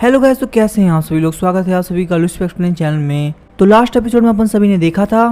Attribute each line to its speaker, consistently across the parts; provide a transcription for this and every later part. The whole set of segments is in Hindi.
Speaker 1: हेलो गाइस, तो कैसे हैं आप सभी लोग। स्वागत है आप सभी का लुस्प एक्सप्लेन चैनल में। तो लास्ट एपिसोड में अपन सभी ने देखा था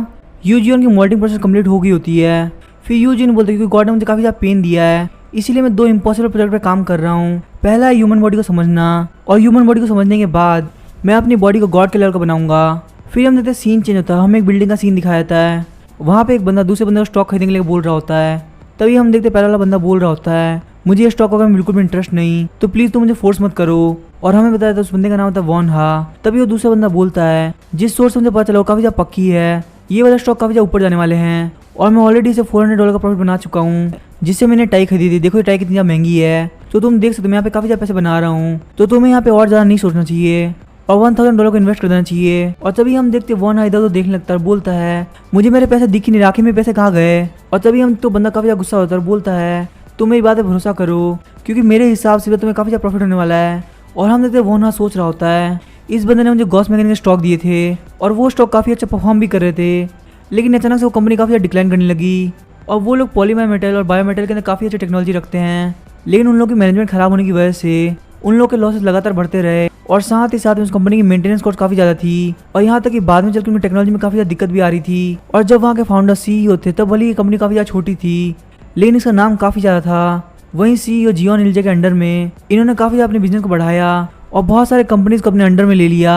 Speaker 1: यूजीन की मोल्डिंग प्रोसेस कंप्लीट हो गई होती है। फिर यूजीन बोलते हैं कि गॉड ने मुझे काफी ज्यादा पेन दिया है, इसीलिए मैं 2 इम्पॉसिबल प्रोजेक्ट पे काम कर रहा हूँ। पहला है ह्यूमन बॉडी को समझना, और ह्यूमन बॉडी को समझने के बाद मैं अपनी बॉडी को गॉड के लेवल का बनाऊंगा। फिर हम देखते हैं सीन चेंज होता है, हमें एक बिल्डिंग का सीन दिखाया जाता है। वहाँ पे एक बंदा दूसरे बंदे को स्टॉक खरीदने के लिए बोल रहा होता है। तभी हम देखते पहला वाला बंदा बोल रहा होता है, मुझे ये स्टॉक वगैरह में बिल्कुल भी इंटरेस्ट नहीं, तो प्लीज तुम मुझे फोर्स मत करो। और हमें बताया था उस बंदे का नाम होता है वॉन हा। तभी वो दूसरा बंदा बोलता है, जिस सोर्स से मुझे पता चला वो काफी ज्यादा पक्की है, ये वाला स्टॉक काफी ज्यादा ऊपर जाने वाले हैं, और मैं ऑलरेडी इसे $400 का प्रॉफिट बना चुका हूँ, जिससे मैंने टाई खरीदी थी। देखो ये टाई कितनी ज्यादा महंगी है, तो तुम देख सकते हो मैं यहाँ पे काफी ज्यादा पैसे बना रहा हूँ, तो तुम्हें यहाँ पे और ज्यादा नहीं सोचना चाहिए और $1000 को इन्वेस्ट कर देना चाहिए। और तभी हम देखते वन हा इधर उधर देखने लगता है और बोलता है, मुझे मेरे पैसे दिख ही नहीं, आखिर में पैसे कहाँ गए। और तभी हम तो बंदा काफी ज्यादा गुस्सा होता है और बोलता है, तुम मेरी बात पे भरोसा करो, क्योंकि मेरे हिसाब से तुम्हें काफी ज्यादा प्रॉफिट होने वाला है। और हम देखते वन हा सोच रहा होता है, इस बंदे ने मुझे गॉस मैकेनिक के स्टॉक दिए थे और वो स्टॉक काफी अच्छा परफॉर्म भी कर रहे थे, लेकिन अचानक से वो कंपनी काफी ज्यादा डिक्लाइन करने लगी। और वो लोग पॉलीमर मेटल और बायोमेटल के अंदर काफी अच्छी टेक्नोलॉजी रखते हैं, लेकिन उन लोगों की मैनेजमेंट खराब होने की वजह से उन लोगों के लॉसेस लगातार बढ़ते रहे, और साथ ही साथ में उस कंपनी की मेंटेनेंस कॉस्ट काफी ज्यादा थी। और यहाँ तक कि बाद में चलकर उनकी टेक्नोलॉजी में काफी ज्यादा दिक्कत भी आ रही थी। और जब वहाँ के फाउंडर सीईओ थे, तब भले ये कंपनी काफी ज्यादा छोटी थी, लेकिन इसका नाम काफी ज्यादा था। वहीं सीईओ जियोन इल्जे के अंडर में इन्होंने काफी ज्यादा अपने बिजनेस को बढ़ाया और बहुत सारे कंपनीज को अपने अंडर में ले लिया।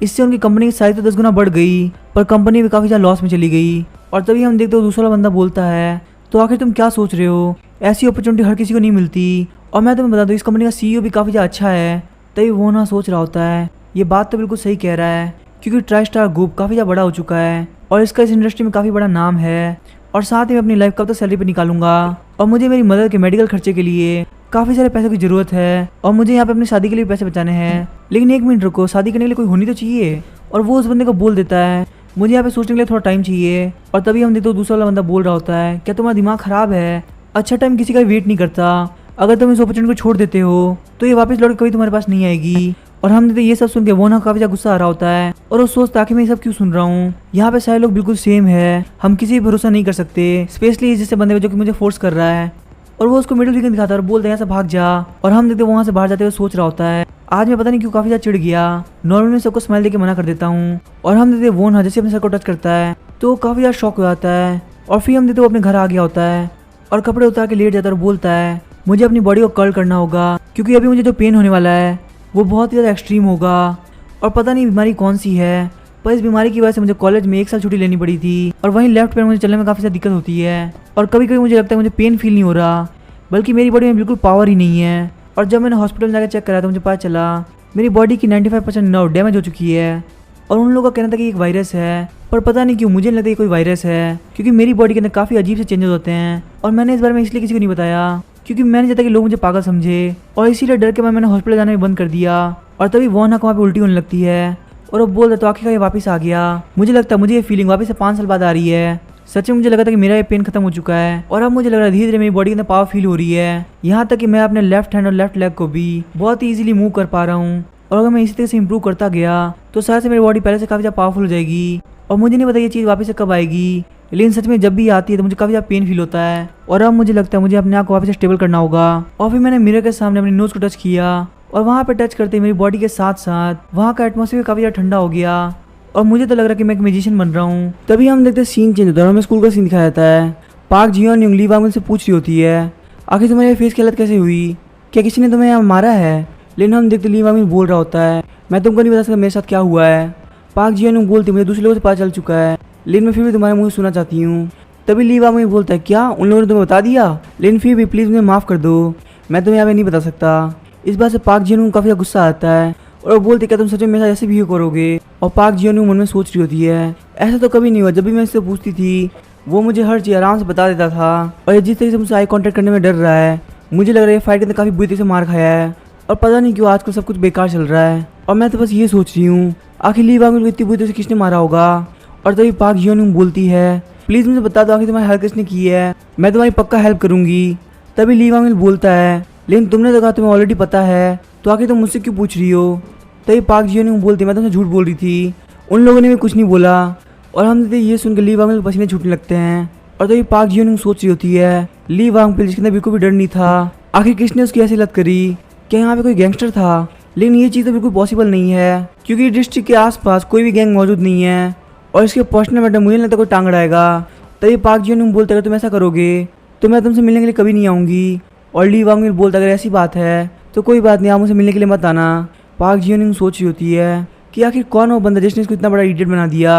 Speaker 1: इससे उनकी कंपनी की साइज तो 10 गुना बढ़ गई, पर कंपनी भी काफी ज्यादा लॉस में चली गई। और तभी हम देखते हो दूसरा बंदा बोलता है, तो आखिर तुम क्या सोच रहे हो, ऐसी अपॉर्चुनिटी हर किसी को नहीं मिलती, और मैं तुम्हें बता दूं इस कंपनी का सीईओ भी काफी ज्यादा अच्छा है। तभी वो ना सोच रहा होता है, ये बात तो बिल्कुल सही कह रहा है, क्योंकि ट्राइस्टार ग्रुप काफी ज्यादा बड़ा हो चुका है और इसका इस इंडस्ट्री में काफी बड़ा नाम है। और साथ ही मैं अपनी लाइफ कब तक सैलरी पे निकालूंगा, और मुझे मेरी मदर के मेडिकल खर्चे के लिए काफी सारे पैसों की जरूरत है, और मुझे यहाँ पे अपनी शादी के लिए पैसे बचाने हैं। लेकिन एक मिनट रुको, शादी करने के लिए कोई होनी तो चाहिए। और वो उस बंदे को बोल देता है, मुझे यहाँ पे सोचने के लिए थोड़ा टाइम चाहिए। और तभी हम देखते हो दूसरा वाला बंदा बोल रहा होता है, क्या तुम्हारा दिमाग खराब है, अच्छा टाइम किसी का वेट नहीं करता, अगर तुम इस अपॉर्चुनिटी को छोड़ देते हो तो ये वापस लौट के कभी तुम्हारे पास नहीं आएगी। और हम देखते ये सब सुन के वो ना काफी ज्यादा गुस्सा आ रहा होता है, और वो सोचता है कि मैं ये सब क्यों सुन रहा हूँ, यहाँ पे सारे लोग बिल्कुल सेम है, हम किसी भी भरोसा नहीं कर सकते, स्पेशली जैसे बंदे जो कि मुझे फोर्स कर रहा है। और वो उसको मिडिल फिंगर दिखाता है और बोलते हैं ऐसा भाग जा। और हम देखते वहाँ से बाहर जाते हुए सोच रहा होता है, आज मैं पता नहीं क्यों काफी ज्यादा चिढ़ गया, नॉर्मली मैं सबको स्माइल देके मना कर देता हूँ। और हम देखते वो ना जैसे अपने सर को टच करता है तो वो काफी ज्यादा शॉक हो जाता है। और फिर हम देखते वो अपने घर आ गया होता है और कपड़े उतार के लेट जाता है और बोलता है, मुझे अपनी बॉडी को कर्ल करना होगा, क्योंकि अभी मुझे जो पेन होने वाला है वो बहुत ही ज़्यादा एक्सट्रीम होगा, और पता नहीं बीमारी कौन सी है, पर इस बीमारी की वजह से मुझे कॉलेज में 1 साल छुट्टी लेनी पड़ी थी। और वहीं लेफ्ट पैर मुझे चलने में काफ़ी ज़्यादा दिक्कत होती है, और कभी कभी मुझे लगता है मुझे पेन फील नहीं हो रहा, बल्कि मेरी बॉडी में बिल्कुल पावर ही नहीं है। और जब मैंने हॉस्पिटल में जाकर चेक करा तो मुझे पता चला मेरी बॉडी की 95% नर्व डैमेज हो चुकी है। और उन लोगों का कहना था कि एक वायरस है, पर पता नहीं क्यों मुझे नहीं लगता ये कोई वायरस है, क्योंकि मेरी बॉडी के अंदर काफ़ी अजीब से चेंजेस होते हैं। और मैंने इस बारे में इसलिए किसी को नहीं बताया क्योंकि मैंने चाहता कि लोग मुझे पागल समझे, और इसीलिए डर के बाद मैंने हॉस्पिटल जाना भी बंद कर दिया। और तभी वो ना वहाँ पे उल्टी होने लगती है और वो बोल रहा तो आखिरकार ये वापस आ गया। मुझे लगता है मुझे ये फीलिंग वापस से 5 साल बाद आ रही है। सच में मुझे लगा था कि मेरा ये पेन खत्म हो चुका है, और अब मुझे लग रहा है धीरे धीरे मेरी बॉडी के अंदर पावर फील हो रही है, यहाँ तक कि मैं अपने लेफ्ट हैंड और लेफ्ट लेग को भी बहुत ही ईजिली मूव कर पा रहा हूँ। और अगर मैं इसी तरह से इंप्रूव करता गया तो शायद से मेरी बॉडी पहले से काफ़ी ज़्यादा पावरफुल हो जाएगी। और मुझे नहीं पता ये चीज़ वापस से कब आएगी, लेकिन सच में जब भी आती है तो मुझे काफ़ी ज़्यादा पेन फील होता है। और अब मुझे लगता है मुझे अपने आप को वापस से स्टेबल करना होगा। और फिर मैंने मिरर के सामने अपनी नोज़ को टच किया, और वहाँ पे टच करते मेरी बॉडी के साथ साथ वहाँ का एटमॉस्फेयर काफ़ी ज़्यादा ठंडा हो गया, और मुझे तो लग रहा है कि मैं एक म्यूजिशियन बन रहा हूँ। तभी हम देखते सीन चेंज होता है, हमें स्कूल का सीन दिखाया जाता है। पार्क जियोन यूंग ली वांग से पूछ रही होती है, आखिर तुम्हारे फेस की हालत कैसे हुई, क्या किसी ने तुम्हें यहाँ मारा है। लेकिन हम देखते ली वांग बोल रहा होता है, मैं तुमको नहीं बता सकता मेरे साथ क्या हुआ है। पार्क जियोन बोलती मुझे दूसरे लोगों से पता चल चुका है, लेकिन मैं फिर भी तुम्हारे मुँह सुनना चाहती हूँ। तभी ली वांग बोलता है, क्या उन लोगों ने तुम्हें बता दिया, लेकिन फिर भी प्लीज़ मुझे माफ़ कर दो, मैं तुम्हें यहाँ पे नहीं बता सकता। इस बात से पार्क जियोन काफ़ी गुस्सा आता है और वो बोलते क्या तुम सच में मेरे साथ ऐसे भी करोगे। और पार्क जियोन मन में सोच रही होती है, ऐसा तो कभी नहीं हुआ, जब भी मैं इससे पूछती थी वो मुझे हर चीज़ आराम से बता देता था, और ये जिस तरीके से मुझसे आई कॉन्टैक्ट करने में डर रहा है, मुझे लग रहा है फाइट के अंदर काफ़ी बुरी तरीके से मार खाया है, और पता नहीं क्यों आजकल सब कुछ बेकार चल रहा है। और मैं तो बस ये सोच रही हूँ आखिर ली वांग को इतनी बुरी तरह से किसने मारा होगा। और तभी पार्क जियोन बोलती है, प्लीज़ मुझे बता दो आखिर तुम्हारी हेल्प किसने की है, मैं तुम्हारी पक्का हेल्प करूँगी। तभी ली वांग बोलता है, लेकिन तुमने तो कहा तुम्हें ऑलरेडी पता है, तो आखिर तुम मुझसे क्यों पूछ रही हो। तभी पार्क जियोन बोलती, मैं तुमसे झूठ बोल रही थी, उन लोगों ने भी कुछ नहीं बोला। और हम ये सुन के ली वांग के पसीने छूटने लगते हैं। और तभी पार्क जियोन सोच रही होती है, ली वांग पे जिसके अंदर बिल्कुल भी डर नहीं था, आखिर किसने उसकी ऐसी लत करी, क्या यहाँ पे कोई गैंगस्टर था। लेकिन ये चीज़ तो बिल्कुल पॉसिबल नहीं है, क्योंकि डिस्ट्रिक्ट के आसपास कोई भी गैंग मौजूद नहीं है और इसके पर्सनल मैटर मुझे नहीं लगता कोई टांग अड़ाएगा। तभी पार्क जी बोलते अगर तुम ऐसा करोगे तो मैं तुमसे मिलने के लिए कभी नहीं आऊँगी। और ली वांग बोलता अगर ऐसी बात है तो कोई बात नहीं, आप मुझसे मिलने के लिए मत आना। पार्क जी सोच रही होती है कि आखिर कौन वो बंदा जिसने इसको इतना बड़ा इडियट बना दिया।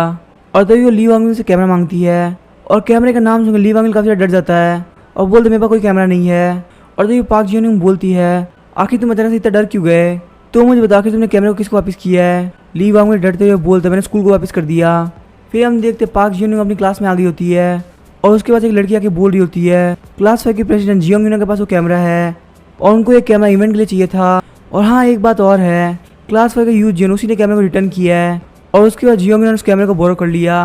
Speaker 1: और तभी वो ली वांग से कैमरा मांगती है और कैमरे का नाम सुनकर ली वांग काफ़ी ज़्यादा डर जाता है और बोलते मेरे पास कोई कैमरा नहीं है। और तभी पार्क जी बोलती है आखिर तुम अचानक से इतना डर क्यों गए, तो मुझे बता आखिर तुमने कैमरे को किसको वापस किया है। ली वांग डरते हुए बोलते मैंने स्कूल को वापस कर दिया। फिर हम देखते पार्क जी अपनी क्लास में आ गई होती है और उसके बाद एक लड़की आके बोल रही होती है क्लास 5 के प्रेसिडेंट जियोंग यूना के पास वो कैमरा है और उनको एक कैमरा इवेंट के लिए चाहिए था। और हाँ एक बात और है, क्लास 5 का यूज जियोन उसी ने कैमरे को रिटर्न किया है और उसके बाद जियोंग ने उस कैमरे को बोरो कर लिया।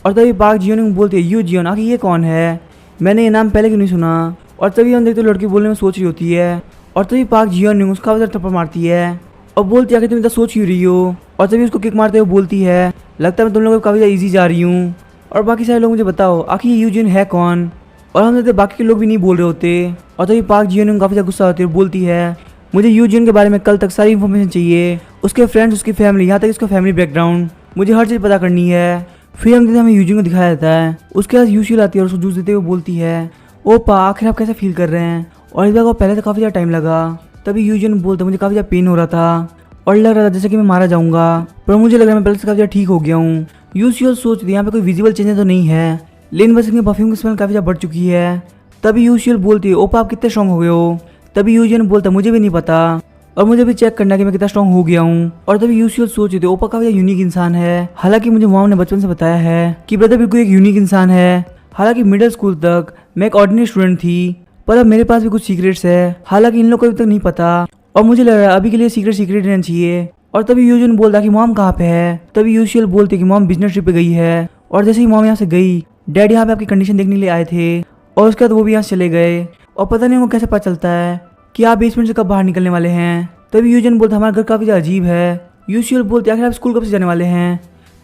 Speaker 1: और तभी पार्क जियोंग बोलते हैं यू जियोन आखिर ये कौन है, मैंने ये नाम पहले क्यों नहीं सुना। और तभी हम देखते लड़की बोलने में सोच रही होती है और तभी पार्क जियोंग उसका वजह थप्पड़ मारती है और बोलती है कि तुम इतना सोच क्यों रही हो। और तभी उसको किक मारते हुए बोलती है लगता है मैं तुम लोगों को काफ़ी ज़्यादा ईजी जा रही हूँ और बाकी सारे लोग मुझे बताओ आखिर ये यू जियोन है कौन। और हम देखते बाकी के लोग भी नहीं बोल रहे होते। और तभी पार्क जियोंग काफ़ी ज़्यादा गुस्सा होती है और बोलती है मुझे यू जियोन के बारे में कल तक सारी इन्फॉर्मेशन चाहिए, उसके फ्रेंड्स, उसकी फैमिली, यहाँ तक उसका फैमिली बैकग्राउंड, मुझे हर चीज़ पता करनी है। फिर हम देखते हमें यू जियोंग को दिखाया जाता है, उसके पास यूशियल आती है और उसको जूस देते हुए बोलती है ओपा आखिर आप कैसे फील कर रहे हैं। और इस बार को पहले तो काफ़ी ज़्यादा टाइम लगा। तभी यू जियोंग बोलते मुझे काफ़ी ज़्यादा पेन हो रहा था और लग रहा था जैसे कि मैं मारा जाऊंगा, पर मुझे लग रहा है मैं पहले से काफ़ी ज़्यादा ठीक हो गया हूँ। यूशियल सोच रही यहाँ पे कोई विजिबल चेंजेस तो नहीं है, लेकिन बस इनकी परफ्यूम की स्मेल काफ़ी ज़्यादा बढ़ चुकी है। तभी यूशियल बोलती है ओपा आप कितने स्ट्रॉन्ग हो गए हो। तभी यू जियोंग बोलता मुझे भी नहीं पता और मुझे भी चेक करना कि मैं कितना स्ट्रॉन्ग हो गया हूँ। और तभी यूशियल सोच रही थी ओपा काफी यूनिक इंसान है, हालांकि मुझे मॉम ने बचपन से बताया है कि ब्रदर बिल्कुल एक यूनिक इंसान है। हालांकि मिडिल स्कूल तक मैं एक ऑर्डिनरी स्टूडेंट थी, पर अब मेरे पास भी कुछ सीक्रेट्स है, हालांकि इन लोग को अभी तक नहीं पता और मुझे लग रहा है अभी के लिए सीक्रेट रहना चाहिए। और तभी यू जियोंग बोलता कि मॉम कहाँ पे है। तभी यूशियल बोलते कि मॉम बिजनेस ट्रिप पे गई है। और जैसे ही मॉम यहाँ से गई डैडी यहाँ पे आपकी कंडीशन देखने के लिए आए थे और उसके बाद वो भी यहाँ से चले गए और पता नहीं उनको कैसे पता चलता है कि आप बेसमेंट से कब बाहर निकलने वाले हैं। तभी यू जियोंग बोलता हमारा घर काफ़ी अजीब है। यूशियल बोलते आखिर आप स्कूल कब से जाने वाले हैं।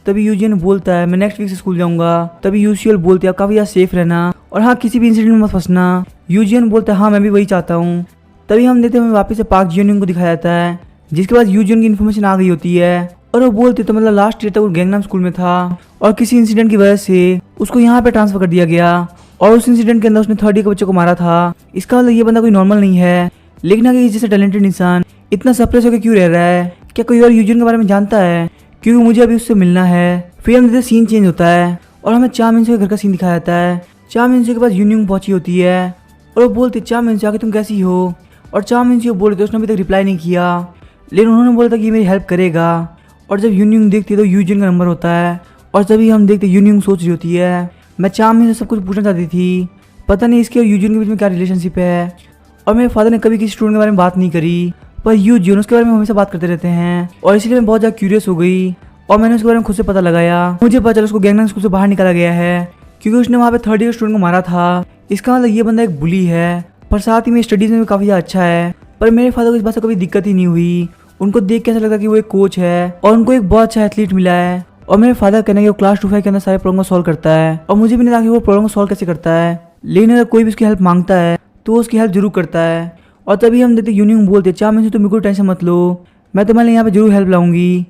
Speaker 1: तभी यू जियोंग बोलता है मैं नेक्स्ट वीक से स्कूल जाऊंगा। तभी यूशियल बोलते आप काफ़ी ज़्यादा सेफ रहना और हाँ किसी भी इंसिडेंट में मत फंसना। यू जियोंग बोलता है हाँ मैं भी वही चाहता हूँ। तभी हम देखते हैं वापस से पार्क जियोंग को दिखाया जाता है, जिसके बाद यू जियोंग की इन्फॉर्मेशन आ गई होती है और वो बोलते तो मतलब लास्ट ईयर तक वो गैंगनाम स्कूल में था और किसी इंसिडेंट की वजह से उसको यहाँ पे ट्रांसफर कर दिया गया और उस इंसिडेंट के अंदर उसने 3rd ईयर के बच्चे को मारा था। इसका मतलब ये बंदा कोई नॉर्मल नहीं है, लेकिन अगर जैसे टैलेंटेड इंसान इतना सप्रेस होकर क्यों रह रहा है, क्या कोई और यू जियोंग के बारे में जानता है, क्योंकि मुझे अभी उससे मिलना है। फिर हम देखते सीन चेंज होता है और हमें चा मिन के घर का सीन दिखाया जाता है। चा मिन के पास यूनिंग पहुंची होती है और वो बोलती चा मिन आके तुम कैसी हो। और चा मिन को बोलते उसने अभी तक रिप्लाई नहीं किया, लेकिन उन्होंने बोला था कि मेरी हेल्प करेगा। और जब यूनिंग देखती है तो यू जियोंग का नंबर होता है और तभी हम देखते यूनिंग सोच रही होती है मैं चा मिन से सब कुछ पूछना चाहती थी, पता नहीं इसके और यू जियोंग के बीच में क्या रिलेशनशिप है। और मेरे फादर ने कभी किसी स्टूडेंट के बारे में बात नहीं करी, पर यू जियोंग उसके बारे में हमेशा बात करते रहते हैं और इसलिए मैं बहुत ज़्यादा क्यूरियस हो गई और मैंने उसके बारे में खुद से पता लगाया। मुझे पता चला उसको गैंगनाम स्कूल से बाहर निकाला गया है क्योंकि उसने वहाँ पे 3rd ईयर स्टूडेंट को मारा था। इसका मतलब ये बंदा एक बुली है, पर साथ ही में स्टडीज़ में भी काफ़ी ज़्यादा अच्छा है। पर मेरे फादर को इस बात से कभी दिक्कत ही नहीं हुई, उनको देख के ऐसा लगता कि वो एक कोच है और उनको एक बहुत अच्छा एथलीट मिला है। और मेरे फादर कहने कि वो क्लास 2-5 के अंदर सारे प्रॉब्लम को सॉल्व करता है और मुझे भी नहीं था कि वो प्रॉब्लम को सॉल्व कैसे करता है, लेकिन अगर कोई भी उसकी हेल्प मांगता है तो वो उसकी हेल्प जरूर करता है। और तभी हम देखते यूनिंग बोलते चा मिन तुम बिल्कुल टेंशन मत लो, मैं तुम्हारे यहाँ पे जरूर हेल्प लाऊंगी,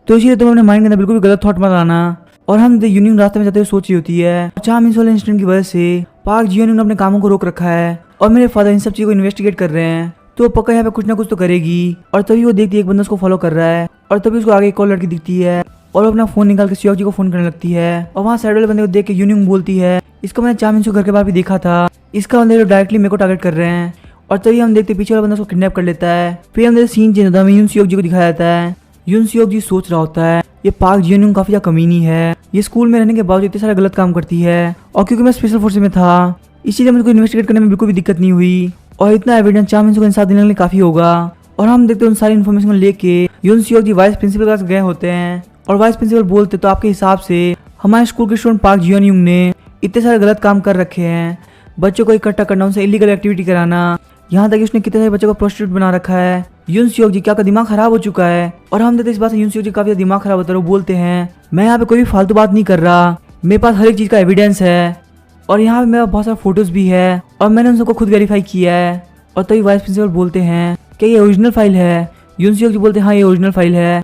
Speaker 1: तो इसलिए तुम अपने माइंड के अंदर बिल्कुल भी गलत थॉट मत आना। और हम यूनिंग रास्ते में जाते हुए सोच रही होती है चा मिन वाले इंसिडेंट की वजह से पार्क जियोंग ने अपने कामों को रोक रखा है और मेरे फादर इन सब चीज़ों को इन्वेस्टिगेट कर रहे हैं, तो पक्का यहाँ पे कुछ ना कुछ तो करेगी। और तभी वो देखती है एक बंदा उसको फॉलो कर रहा है और तभी उसको आगे एक और लड़की दिखती है और वो अपना फोन निकाल के सियोक जी को फोन करने लगती है। और वहाँ साइड वाले बंदे को देख के यूनिंग बोलती है इसको मैंने चा मिन को घर के बाहर भी देखा था, इसका मतलब डायरेक्टली मेरे को टारगेट कर रहे हैं। और तभी हम देखते पीछे वाला बंदा उसको किडनैप कर लेता है। फिर हम देखते सीन चेंज होता है, हमें यून सियोक जी को दिखाया जाता है। यून सियोक जी सोच रहा होता है ये पार्क जियोंग काफी ज्यादा कमीनी है, ये स्कूल में रहने के बावजूद इतने सारे गलत काम करती है और क्योंकि मैं स्पेशल फोर्स में था इसीलिए मुझे इन्वेस्टिगेट करने में बिल्कुल भी दिक्कत नहीं हुई और इतना एविडेंस चा मिन को इंसाफ देने के लिए काफी होगा। और हम देखते हैं उन सारी इन्फॉर्मेशन को लेके यून सियोक जी वाइस प्रिंसिपल के पास गए होते हैं और वाइस प्रिंसिपल बोलते तो आपके हिसाब से हमारे स्कूल के स्टूडेंट पार्क जियोंग ने इतने सारे गलत काम कर रखे हैं, बच्चों को इकट्ठा करना, उनसे इलीगल एक्टिविटी कराना, यहाँ तक कि उसने कितने सारे बच्चों को प्रोस्टिट्यूट बना रखा है। यून सियोक जी क्या का दिमाग खराब हो चुका है। और हम देखते इस बात से यून सियोक जी काफी दिमाग खराब होता है, वो बोलते हैं मैं यहाँ पे कोई भी फालतू बात नहीं कर रहा, मेरे पास हर एक चीज का एविडेंस है और यहाँ पे मेरा बहुत सारा फोटोज भी है और मैंने उन सबको खुद वेरीफाई किया है। और तभी वाइस प्रिंसिपल बोलते हैं कि ये ओरिजिनल फाइल है यूनसियोक जी बोलते हाँ ये ओरिजिनल फाइल है।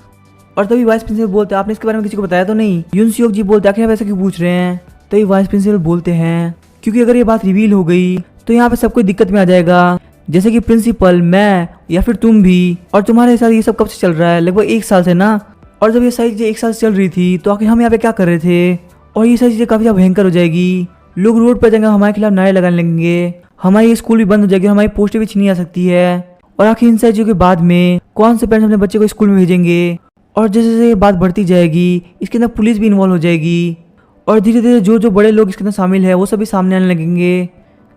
Speaker 1: और तभी वाइस प्रिंसिपल बोलते आपने इसके बारे में किसी को बताया तो नहीं। यूनसियोक जी बोलते आखिर आप ऐसा क्यों पूछ रहे हैं। तभी वाइस प्रिंसिपल बोलते हैं क्योंकि अगर ये बात रिवील हो गई तो यहाँ पे सब कोई दिक्कत में आ जाएगा, जैसे कि प्रिंसिपल, मैं या फिर तुम भी। और तुम्हारे साथ ये सब कब से चल रहा है, लगभग 1 साल से ना। और जब ये सारी चीजें 1 साल से चल रही थी तो आखिर हम यहाँ पे क्या कर रहे थे। और ये सारी चीजें काफी ज्यादा भयंकर हो जाएगी, लोग रोड पर जाएंगे, हमारे खिलाफ नारे लगाने लगेंगे, हमारी स्कूल भी बंद हो जाएगी, हमारी पोस्टें भी छीनी आ सकती है। और आखिर इन सारी चीजों के बाद में कौन से पेरेंट्स अपने बच्चे को स्कूल में भेजेंगे। और जैसे जैसे ये बात बढ़ती जाएगी इसके अंदर पुलिस भी इन्वॉल्व हो जाएगी। और धीरे धीरे जो जो बड़े लोग इसके अंदर शामिल है वो सभी सामने आने लगेंगे,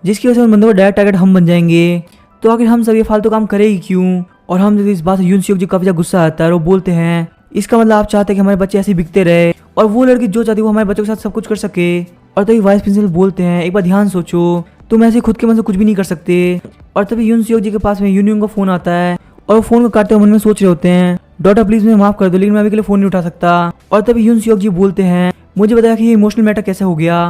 Speaker 1: जिसकी वजह से उन बंदों का डायरेक्ट टारगेट हम बन जाएंगे। तो आखिर हम सब ये फालतू काम करेंगे क्यों। और हम इस बात से यूनसियोक जी काफी ज्यादा गुस्सा आता है और वो बोलते हैं इसका मतलब आप चाहते हैं कि हमारे बच्चे ऐसे बिकते रहे और वो लड़की जो चाहती है वो हमारे बच्चों के साथ सब कुछ कर सके। और तभी वाइस प्रिंसिपल बोलते हैं एक बार ध्यान सोचो, तुम ऐसे खुद के मन से कुछ भी नहीं कर सकते। और तभी यूनसियोक जी के पास में यूनियन का फोन आता है और वो फोन को काटते हुए मन में सोच रहे होते हैं डॉटर प्लीज मुझे माफ कर दो, लेकिन मैं अभी के लिए फोन नहीं उठा सकता। और तभी यूनसियोक जी बोलते हैं मुझे बताया कि ये इमोशनल मैटर कैसे हो गया।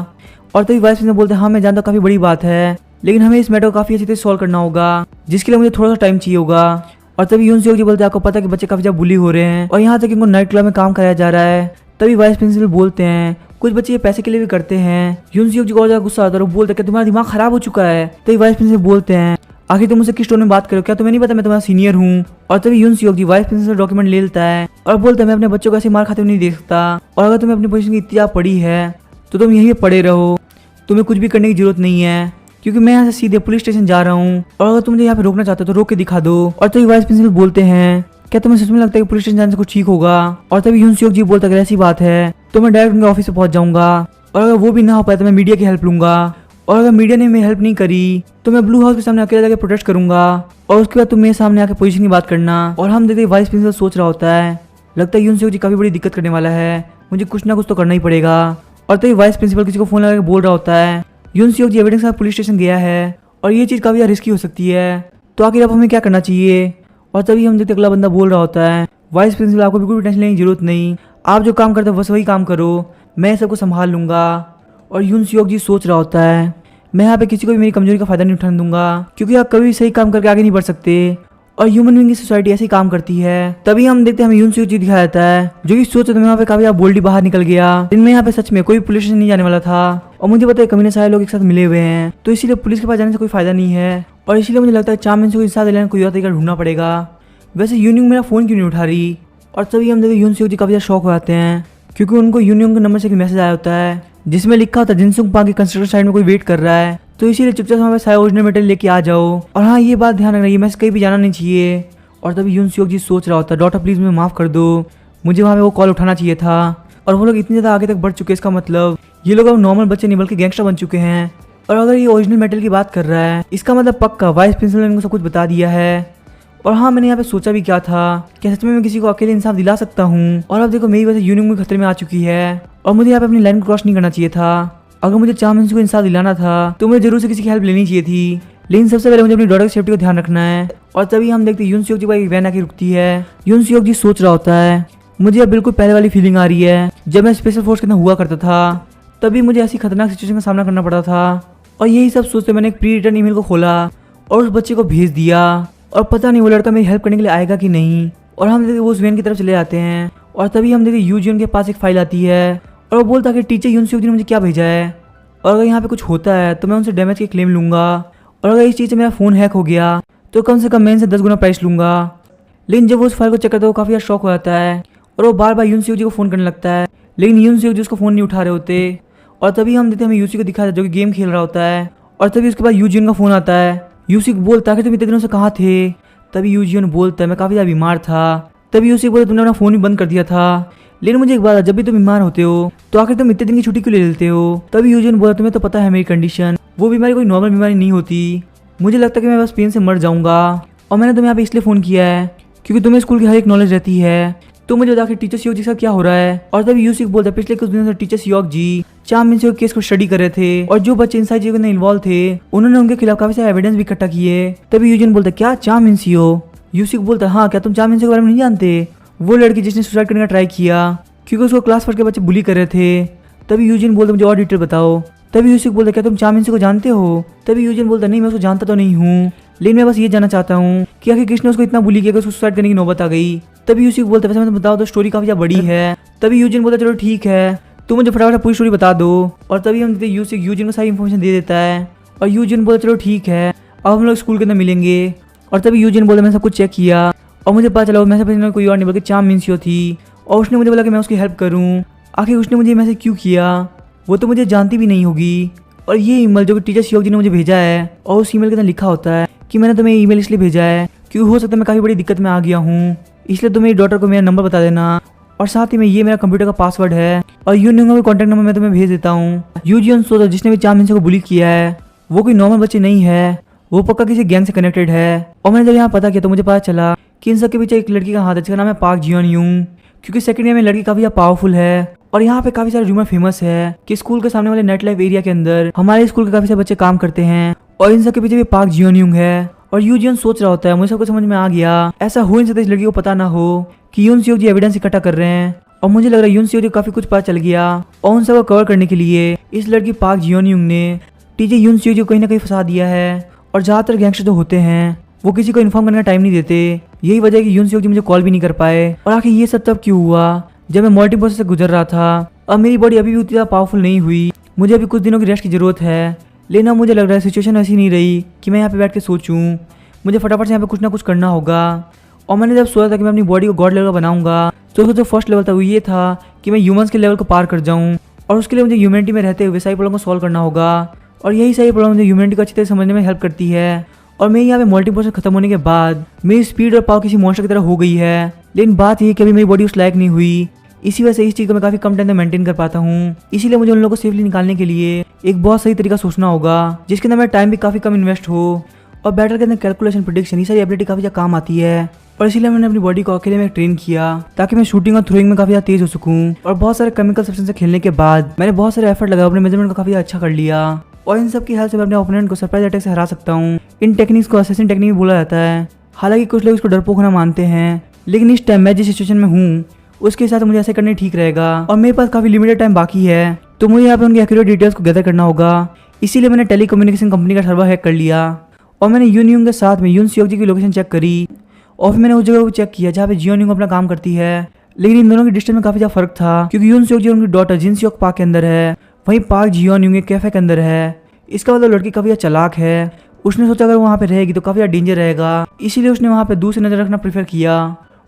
Speaker 1: और तभी वाइस प्रिंसिपल बोलते हैं हाँ मैं जानता हूँ काफी बड़ी बात है, लेकिन हमें इस मैटर को काफी अच्छी तरह सॉल्व करना होगा, जिसके लिए मुझे थोड़ा सा टाइम चाहिए होगा। और तभी यूनसियोक जी बोलते हैं आपको पता है कि बच्चे काफी ज्यादा बुली हो रहे हैं और यहाँ तक इनको नाइट क्लब में काम कराया जा रहा है। तभी वाइस प्रिंसिपल बोलते हैं कुछ बच्चे ये पैसे के लिए भी करते हैं। यूनसियोक जी को और ज्यादा गुस्सा आता है और बोलते हैं कि तुम्हारा दिमाग खराब हो चुका है। तभी वाइस प्रिंसिपल बोलते हैं आखिर तुम मुझसे किस टोन में बात करो, क्या तुम्हें नहीं पता मैं तुम्हारा सीनियर हूँ। और तभी यूनसियोक जी वाइस प्रिंसिपल डॉक्यूमेंट ले लेता है और बोलता है मैं अपने बच्चों को ऐसे मार खाते हुए नहीं देख सकता, और अगर तुम्हें अपनी पोजीशन की इत्या पड़ी है तो तुम यहीं पड़े रहो, तुम्हें कुछ भी करने की जरूरत नहीं है, क्योंकि मैं यहाँ से सीधे पुलिस स्टेशन जा रहा हूँ और अगर तुम मुझे यहाँ पे रोकना चाहते हो तो रोक के दिखा दो। और तभी वाइस प्रिंसिपल बोलते हैं क्या तुम्हें सच में लगता है कि पुलिस स्टेशन जाने से कुछ ठीक होगा। और तभी यूनसियोक जी बोलता है ऐसी बात है तो मैं डायरेक्ट उनके ऑफिस पे पहुंच जाऊंगा, और अगर वो भी ना हो पाए तो मैं मीडिया की हेल्प लूंगा, और अगर मीडिया ने मेरी हेल्प नहीं करी तो मैं ब्लू हाउस के सामने अकेले जाकर प्रोटेस्ट करूंगा, और उसके बाद तुम मेरे सामने आकर पोजीशन की बात करना। और हम देखते वाइस प्रिंसिपल सोच रहा होता है लगता है यूनसियोक जी काफी बड़ी दिक्कत करने वाला है, मुझे कुछ ना कुछ तो करना ही पड़ेगा। और तभी वाइस प्रिंसिपल किसी को फोन लगा के बोल रहा होता है यूनसियोक जी एविडेंस के साथ पुलिस स्टेशन गया है और ये चीज़ काफ़ी रिस्की हो सकती है, तो आखिर अब हमें क्या करना चाहिए। और तभी हम देखते अगला बंदा बोल रहा होता है वाइस प्रिंसिपल आपको बिल्कुल भी टेंशन लेने की जरूरत नहीं, आप जो काम करते हो बस वही काम करो, मैं सबको संभाल लूंगा। और यूनसियोक जी सोच रहा होता है मैं यहाँ पे किसी को भी मेरी कमजोरी का फायदा नहीं उठाने दूंगा, क्योंकि आप कभी भी सही काम करके आगे नहीं बढ़ सकते और ह्यूमन बीइंग की सोसाइटी ऐसे ही काम करती है। तभी हम देखते हैं हमें यूनसियोक जी दिखाया जाता है जो कि सोच रहे थे मैं यहाँ पे काफी बोल्डली बाहर निकल गया, जिनमें यहाँ पे सच में कोई पुलिस स्टेशन नहीं जाने वाला था और मुझे पता है कमीने सारे लोग एक साथ मिले हुए हैं, तो इसीलिए पुलिस के पास जाने से कोई फायदा नहीं है। और इसीलिए मुझे लगता है चामिन से साथ लेने कोई और तरीका ढूंढना पड़ेगा। वैसे यूनियन मेरा फोन क्यों नहीं उठा रही। और तभी हम देखते यूनसियोक जी काफी ज्यादा शौक हो जाते हैं, क्योंकि उनको यूनियन के नंबर से एक मैसेज आया होता है जिसमें लिखा होता है जिनसुंग पार्क के कंस्ट्रक्शन साइड में कोई वेट कर रहा है, तो इसीलिए चुपचाप हमारे सारे ओरिजिनल मटेरियल लेके आ जाओ। और हाँ ये बात ध्यान रखना ये मैसेज कहीं भी जाना नहीं चाहिए। और तभी यूनसियोक जी सोच रहा होता है डॉक्टर प्लीज मुझे माफ कर दो, मुझे वहाँ पे वो कॉल उठाना चाहिए था। और वो लोग इतने ज़्यादा आगे तक बढ़ चुके हैं, इसका मतलब ये लोग अब नॉर्मल बच्चे नहीं बल्कि गैंगस्टर बन चुके हैं। और अगर ये ओरिजिनल मेटल की बात कर रहा है इसका मतलब पक्का वाइस प्रिंसिपल ने इनको सब कुछ बता दिया है। और हाँ मैंने यहाँ पे सोचा भी क्या था कि सच में मैं किसी को अकेले इंसाफ दिला सकता हूँ। और अब देखो मेरी वजह से यूनियन भी खतरे में आ चुकी है और मुझे यहाँ पे अपनी लाइन क्रॉस नहीं करना चाहिए था। अगर मुझे चामिन को इंसाफ दिलाना था तो मुझे जरूर से किसी की हेल्प लेनी चाहिए थी, लेकिन सबसे पहले मुझे अपनी डॉटर की सेफ्टी को ध्यान रखना है। और तभी हम देखते यूनसियोक जी एक वैन आके रुकती है। यूनसियोक जी सोच रहा होता है मुझे अब बिल्कुल पहले वाली फीलिंग आ रही है जब मैं स्पेशल फोर्स के अंदर हुआ करता था, तभी मुझे ऐसी खतरनाक सिचुएशन का सामना करना पड़ा था। और यही सब सोचते मैंने एक प्री रिटर्न ईमेल को खोला और उस बच्चे को भेज दिया, और पता नहीं वो लड़का मेरी हेल्प करने के लिए आएगा कि नहीं। और हम देखते वो उस वैन की तरफ चले जाते हैं और तभी हम देखते यूजियन के पास एक फाइल आती है और वो बोलता है कि टीचर यूनसियोक जी ने मुझे क्या भेजा है, और अगर यहाँ पे कुछ होता है तो मैं उनसे डैमेज के क्लेम लूंगा, और अगर इस चीज़ से मेरा फ़ोन हैक हो गया तो कम से कम मैं इनसे 10 गुना प्राइस लूंगा। लेकिन जब वो उस फाइल को चेक करता है वो काफ़ी ज़्यादा शॉक हो जाता है और वो बार बार यूनसियोक जी को फ़ोन करने लगता है, लेकिन यूनसियोक जी उसको फ़ोन नहीं उठा रहे होते। और तभी हम देखते हैं हमें यूसी को दिखाया जो कि गेम खेल रहा होता है, और तभी उसके बाद यूजियन का फ़ोन आता है। यूसी बोलता है कि तुम इतने दिनों से कहाँ थे। तभी यूजियन बोलता है मैं काफ़ी ज़्यादा बीमार था। तभी यूसी बोलता तुमने अपना फ़ोन भी बंद कर दिया था, लेकिन मुझे एक बात है जब भी तुम बीमार होते हो तो आखिर तुम इतने दिन की छुट्टी क्यों ले लेते हो। तभी यूजियन बोला तुम्हें तो पता है मेरी कंडीशन, वो बीमारी कोई नॉर्मल बीमारी नहीं होती, मुझे लगता है कि मैं बस पेन से मर जाऊंगा, और मैंने तुम्हें यहाँ पे इसलिए फ़ोन किया है क्योंकि तुम्हें स्कूल की हर एक नॉलेज रहती है, तो मुझे आखिर टीचर सियोक जी के साथ क्या हो रहा है। और तभी यूसी बोलता है पिछले कुछ दिनों से टीचर सियोक जी चामिन से केस को स्टडी कर रहे थे और जो बच्चे इन सारी चीज़ों में इन्वॉल्व थे उन्होंने उनके खिलाफ काफी सारे एविडेंस भी इकट्ठा किए। तभी यूजियन बोलता है क्या चामिन सियो। यूसी बोलता है हाँ क्या तुम चामिन सियो के बारे में नहीं जानते, वो लड़की जिसने सुसाइड करने का ट्राई किया क्योंकि उसको क्लास फर्स्ट के बच्चे बुली कर रहे थे। तभी यूजिन बोलता मुझे और डिटेल बताओ। तभी यूसी बोलता क्या तुम चामिन सियो को जानते हो। तभी यूजिन बोलता नहीं मैं उसको जानता तो नहीं हूँ, लेकिन मैं बस ये जानना चाहता हूँ कि आखिर किसने उसको इतना बुली किया कि उसको सुसाइड करने की नौबत आ गई। तभी यूसी बोलता है वैसे मैं बताओ तो स्टोरी काफी ज्यादा बड़ी है। तभी यूजिन बोलता चलो ठीक है, तुम मुझे फटाफट पूरी स्टोरी बता दो। और तभी हम देखते यूजिन को सारी इन्फॉर्मेशन दे देता है और यूजिन बोलता चलो ठीक है, अब हम लोग स्कूल के अंदर मिलेंगे। और तभी यूजिन बोलता मैंने सब कुछ चेक किया और मुझे पता चला मैसेज भेजने कोई और नहीं बल्कि चाम मिन्सियो थी। और उसने मुझे बोला कि मैं उसकी हेल्प करूँ। आखिर उसने मुझे मैसेज क्यों किया, वो तो मुझे जानती भी नहीं होगी। और ये ईमेल जो कि टीचर शियोक जी ने मुझे भेजा है और उस ईमेल के अंदर लिखा होता है कि मैंने तुम्हें ईमेल इसलिए भेजा है क्योंकि हो सकता है मैं काफ़ी बड़ी दिक्कत में आ गया हूँ, इसलिए तुम मेरी डॉटर को मेरा नंबर बता देना और साथ ही में ये मेरा कंप्यूटर का पासवर्ड है और यूनियन का भी कॉन्टैक्ट नंबर मैं तुम्हें भेज देता हूँ। यूजियन सोचा जिसने भी चाम मिन्सियो को बुली किया है वो कोई नॉर्मल बच्चे नहीं है, वो पक्का किसी गैंग से कनेक्टेड है। और मैंने जब यहाँ पता किया तो मुझे पता चला कि इन सबके पीछे एक लड़की का हाथ है जिसका नाम है पार्क जियोन यूंग, क्योंकि सेकंड ईयर में लड़की काफी पावरफुल है। और यहाँ पे काफी सारे रूमर फेमस है कि स्कूल के सामने वाले नेट लाइफ एरिया के अंदर हमारे स्कूल के काफी सारे बच्चे काम करते हैं और इन सबके पीछे भी पार्क जियोन यूंग है। और यूजियन सोच रहा होता है मुझे सब कुछ समझ में आ गया, ऐसा हो नहीं सकता इस लड़की को पता ना हो कि यून सियोक जी एविडेंस इकट्ठा कर रहे हैं। और मुझे लग रहा है यून सियोक जी काफी कुछ पता चल गया और उन सबको कवर करने के लिए इस लड़की पार्क जियोन यूंग ने टीचर यून सियोक जी को कहीं ना कहीं फंसा दिया है। और ज्यादातर गैंगस्टर जो होते हैं वो किसी को इन्फॉर्म करने का टाइम नहीं देते, यही वजह है कि यून सियोक जी मुझे कॉल भी नहीं कर पाए। और आखिर ये सब तब क्यों हुआ जब मैं मल्टी प्रोसेस से गुजर रहा था। अब मेरी बॉडी अभी भी उतनी ज़्यादा पावरफुल नहीं हुई, मुझे अभी कुछ दिनों की रेस्ट की जरूरत है। लेकिन अब मुझे लग रहा है सिचुएशन ऐसी नहीं रही कि मैं यहाँ पे बैठ के सोचूं, मुझे फटाफट से यहाँ पे कुछ ना कुछ करना होगा। और मैंने जब सोचा था कि मैं अपनी बॉडी को गॉड लेवल का बनाऊंगा तो उसका जो फर्स्ट लेवल था वो ये था कि मैं ह्यूमंस के लेवल को पार कर जाऊँ और उसके लिए मुझे ह्यूमैनिटी में रहते हुए सारी प्रॉब्लम को सॉल्व करना होगा। और यही सारी प्रॉब्लम मुझे ह्यूमैनिटी को अच्छी तरह समझने में हेल्प करती है। और मेरी यहाँ पे मल्टी प्रोसेस खत्म होने के बाद मेरी स्पीड और पावर किसी मॉन्स्टर की तरह हो गई है, लेकिन बात ये कि अभी मेरी बॉडी उस लायक नहीं हुई, इसी वजह से इस चीज़ को मैं काफ़ी कम टाइम में मेंटेन कर पाता हूँ। इसीलिए मुझे उन लोगों को सेफली निकालने के लिए एक बहुत सही तरीका सोचना होगा जिसके अंदर मेरा टाइम भी काफ़ी कम इन्वेस्ट हो और बैटल के अंदर कैलकुलेशन प्रेडिक्शन ये सारी एबिलिटी काफ़ी ज़्यादा काम आती है। और इसीलिए मैंने अपनी बॉडी को अकेले में ट्रेन किया ताकि मैं शूटिंग और थ्रोइंग में काफ़ी ज़्यादा तेज हो सकूँ। और बहुत सारे केमिकल सब्सटेंस से खेलने के बाद मैंने बहुत सारे एफर्ट लगा, अपने मेजरमेंट को काफ़ी अच्छा कर लिया और इन सब की हेल्प से मैं अपने ओपोनेंट को सरप्राइज अटैक से हरा सकता हूँ। इन टेक्निक्स को असैसिन टेक्निक भी बोला जाता है। हालांकि कुछ लोग इसको डरपोक होना मानते हैं, लेकिन इस टाइम मैं जिस सिचुएशन में हूँ उसके साथ मुझे ऐसे करने ठीक रहेगा और मेरे पास काफ़ी लिमिटेड टाइम बाकी है, तो मुझे यहाँ पे उनकी एक्यूरेट डिटेल्स को गैदर करना होगा। इसीलिए मैंने टेली कम्युनिकेशन कंपनी का सर्वर हैक कर लिया और मैंने यून के साथ में यून सियोक जी की लोकेशन चेक करी और फिर मैंने उस जगह को चेक किया जहाँ पे जियोन यूंग अपना काम करती है। लेकिन इन दोनों की डिस्टेंस में काफ़ी ज़्यादा फर्क था क्योंकि यून सियोक जी उनकी डॉटर जिन सियोक पार्क के अंदर है, वहीं पार्क जियोन यूंग कैफे के अंदर है। इसका मतलब लड़की काफ़ी चालाक है, उसने सोचा अगर वहाँ पे रहेगी तो काफ़ी डेंजर रहेगा, इसीलिए उसने वहाँ पे दूर से नजर रखना प्रेफर किया।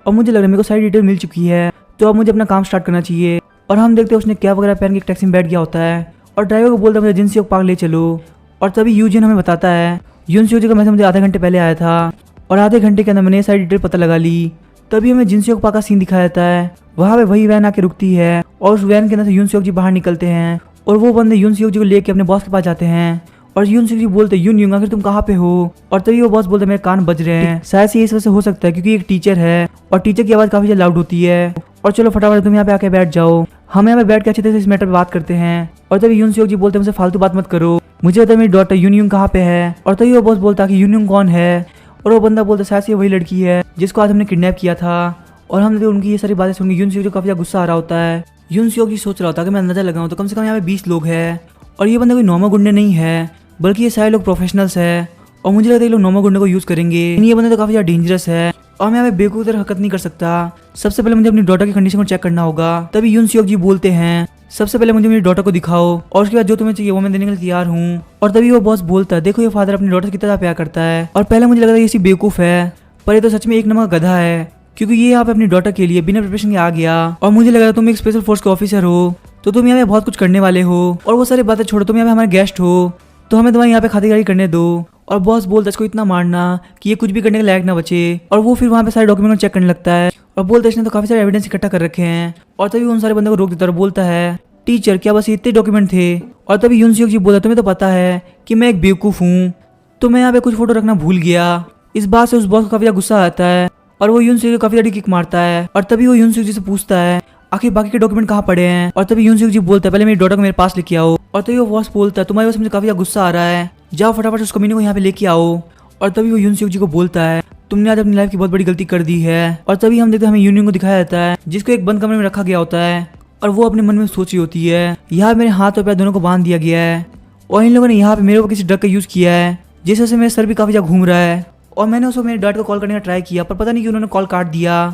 Speaker 1: और मुझे लग रहा है मेरे को सारी डिटेल मिल चुकी है, तो अब मुझे अपना काम स्टार्ट करना चाहिए। और हम देखते हैं उसने कैब वगैरह पहन के एक टैक्सी में बैठ गया होता है और ड्राइवर को बोलता है मुझे जिन सियोक पार्क ले चलो। और तभी यूजिन हमें बताता है यून सियोक जी का मैसेज मुझे आधे घंटे पहले आया था और आधे घंटे के अंदर मैंने ये सारी डिटेल पता लगा ली। तभी हमें जिन सियोक पार्क का सीन दिखाया जाता है, वहाँ पे वही वैन आके रुकती है और उस वैन के अंदर से यून सियोक जी बाहर निकलते हैं और वो बंदे यून सियोक जी को लेके अपने बॉस के पास जाते हैं। और यून सियोक जी बोलते यून यूंग आखिर तुम कहाँ पे हो। और तभी वो बॉस बोलते मेरे कान बज रहे हैं, शायद से इस वजह से हो सकता है क्योंकि एक टीचर है और टीचर की आवाज़ काफ़ी लाउड होती है। और चलो फटाफट तुम यहाँ पे आके बैठ जाओ, हम यहाँ पे बैठ के अच्छी तरह से इस मैटर पे बात करते हैं। और तभी यून सियोक जी बोलते मुझे फालतू बात मत करो, मुझे पता है मेरी डॉटर यून यूंग कहाँ पे है। और तभी वो बॉस बोलता कि यून यूंग कौन है और वो बंदा बोलता शायद से वही लड़की है जिसको आज हमने किडनैप किया था। और हम उनकी ये सारी बातें सुन के यून सियोक जी काफ़ी गुस्सा आ रहा होता है। यून सियोक जी सोच रहा होता है कि मैं अंदाजा लगाऊं तो कम से कम यहाँ पे 20 लोग हैं और ये बंदा कोई नॉर्मल गुंडे नहीं है बल्कि ये सारे लोग प्रोफेशनल्स है और मुझे लगता है ये लोग नॉर्मल गुंडे को यूज़ करेंगे। ये बंदा तो काफ़ी ज़्यादा डेंजरस है और मैं यहाँ पे बेवकूफ़ तरह हरकत नहीं कर सकता। सबसे पहले मुझे अपनी डॉटर की कंडीशन को चेक करना होगा। तभी यून सियोक जी बोलते हैं सबसे पहले मुझे मेरी डॉटर को दिखाओ और उसके बाद जो तुम्हें चाहिए वो मैं देने के लिए तैयार हूँ। और तभी वो बॉस बोलता है देखो ये फादर अपनी डॉटर की तरह प्यार करता है। और पहले मुझे लगा था ये सी बेवकूफ़ है, पर ये तो सच में एक नंबर का गधा है क्योंकि ये यहाँ पे अपनी डॉटर के लिए बिना प्रिपरेशन के आ गया। और मुझे लगा तुम एक स्पेशल फोर्स के ऑफिसर हो तो तुम यहाँ पे बहुत कुछ करने वाले हो और वो सारी बातें छोड़ो, तुम यहाँ पे हमारे गेस्ट हो तो हमें तुम्हारे यहाँ पे खातिरदारी करने दो। और बॉस बोलता है इसको इतना मारना कि ये कुछ भी करने के लायक ना बचे। और वो फिर वहाँ पे सारे डॉक्यूमेंट चेक करने लगता है और बोलता है इसने तो काफ़ी सारे एविडेंस इकट्ठा कर रखे हैं। और तभी उन सारे बंदे को रोक देता है और बोलता है टीचर क्या बस इतने डॉक्यूमेंट थे। और तभी यून सियोक जी बोलता तुम्हें तो पता है कि मैं एक बेवकूफ़ हूँ, तो मैं यहाँ पे कुछ फोटो रखना भूल गया। इस बात से उस बॉस को काफ़ी गुस्सा आता है और वो यून सियोक को काफ़ी किक मारता है। और तभी वो यून सियोक जी से पूछता है आखिर बाकी के डॉक्यूमेंट कहाँ पड़े हैं। और तभी यून सियोक जी बोलता है पहले मेरी डॉटर को मेरे पास लेके आओ। और तभी वो बॉस बोलता है तुम्हारे पास मुझे काफ़ी गुस्सा आ रहा है, जाओ फटाफट उस कमीने को यहाँ पे लेके आओ। और तभी वो यून सियोक जी को बोलता है तुमने आज अपनी लाइफ की बहुत बड़ी गलती कर दी है। और तभी हम देखते हैं हमें यून यूंग को दिखाया जाता है जिसको एक बंद कमरे में रखा गया होता है और वो अपने मन में सोच रही होती है यहाँ मेरे हाथ और पैर दोनों को बांध दिया गया है और इन लोगों ने यहाँ पे मेरे ऊपर किसी ड्रग का यूज़ किया है जिस वजह से मेरा सर भी काफ़ी ज़्यादा घूम रहा है। और मैंने उसको मेरे डैड को कॉल करने का ट्राई किया, पर पता नहीं कि उन्होंने कॉल काट दिया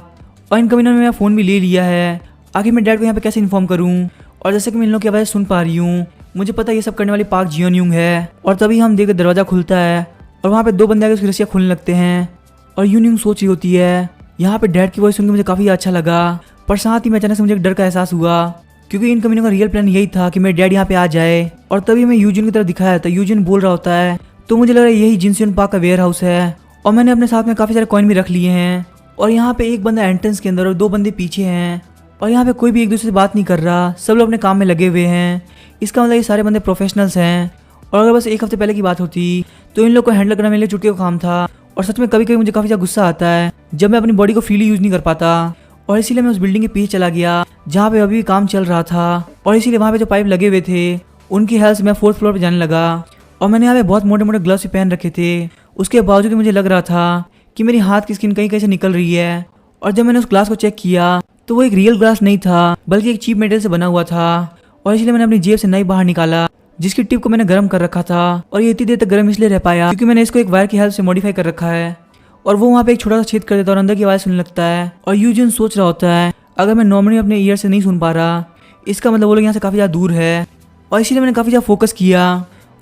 Speaker 1: और इन कमीनों ने मेरा फ़ोन भी ले लिया है। आखिर मैं डैड को यहाँ पे कैसे इन्फॉर्म करूँ। और जैसे कि मैं इन लोगों की आवाज़ सुन पा रही हूँ, मुझे पता है ये सब करने वाली पार्क जियोन यूंग है। और तभी हम देखते दरवाज़ा खुलता है और वहाँ पे 2 बंदे आगे उसकी रस्सियाँ खोलने लगते हैं। और यून यूंग सोच रही होती है। यहाँ पे डैड की वॉइस सुन के मुझे काफ़ी अच्छा लगा, पर साथ ही में अचानक से मुझे एक डर का एहसास हुआ, क्योंकि इन कमीनों का रियल प्लान यही था कि मेरे डैड यहाँ पे आ जाए। और तभी मैं यूजिन की तरफ दिखाया था, यूजिन बोल रहा होता है तो मुझे लग रहा है यही जिनसियन पार्क का वेयर हाउस है। और मैंने अपने साथ में काफ़ी सारे कॉइन भी रख लिए हैं। और यहाँ पे एक बंदा एंट्रेंस के अंदर और 2 बंदे पीछे हैं। और यहाँ पे कोई भी एक दूसरे से बात नहीं कर रहा, सब लोग अपने काम में लगे हुए हैं। इसका मतलब ये सारे बंदे प्रोफेशनल्स हैं। और अगर बस एक हफ्ते पहले की बात होती तो इन लोग को हैंडल करना मेरे लिए चुटकी का काम था। और सच में कभी कभी मुझे काफ़ी ज़्यादा गुस्सा आता है जब मैं अपनी बॉडी को फ्रीली यूज़ नहीं कर पाता। और इसीलिए मैं उस बिल्डिंग के पीछे चला गया जहाँ पे अभी भी काम चल रहा था। और इसीलिए वहाँ पे जो पाइप लगे हुए थे उनकी हेल्प से मैं 4th फ्लोर पे जाने लगा। और मैंने यहाँ पे बहुत मोटे मोटे ग्लव्स भी पहन रखे थे। उसके बावजूद मुझे लग रहा था कि मेरी हाथ की स्किन कहीं कहीं से निकल रही है। और जब मैंने उस ग्लास को चेक किया तो वो एक रियल ग्लास नहीं था, बल्कि एक चीप मेटेरियल से बना हुआ था। और इसलिए मैंने अपनी जेब से नाइफ बाहर निकाला, जिसकी टिप को मैंने गर्म कर रखा था। और ये इतनी देर तक गर्म इसलिए रह पाया क्योंकि मैंने इसको एक वायर की हेल्प से मॉडिफाई कर रखा है। और वो वहाँ पे एक छोटा सा छेद कर देता है और अंदर की आवाज़ सुनने लगता है। और यूजिन सोच रहा होता है अगर मैं नॉर्मली अपने ईयर से नहीं सुन पा रहा, इसका मतलब वो लोग यहाँ से काफ़ी ज़्यादा दूर है। और इसीलिए मैंने काफ़ी ज़्यादा फोकस किया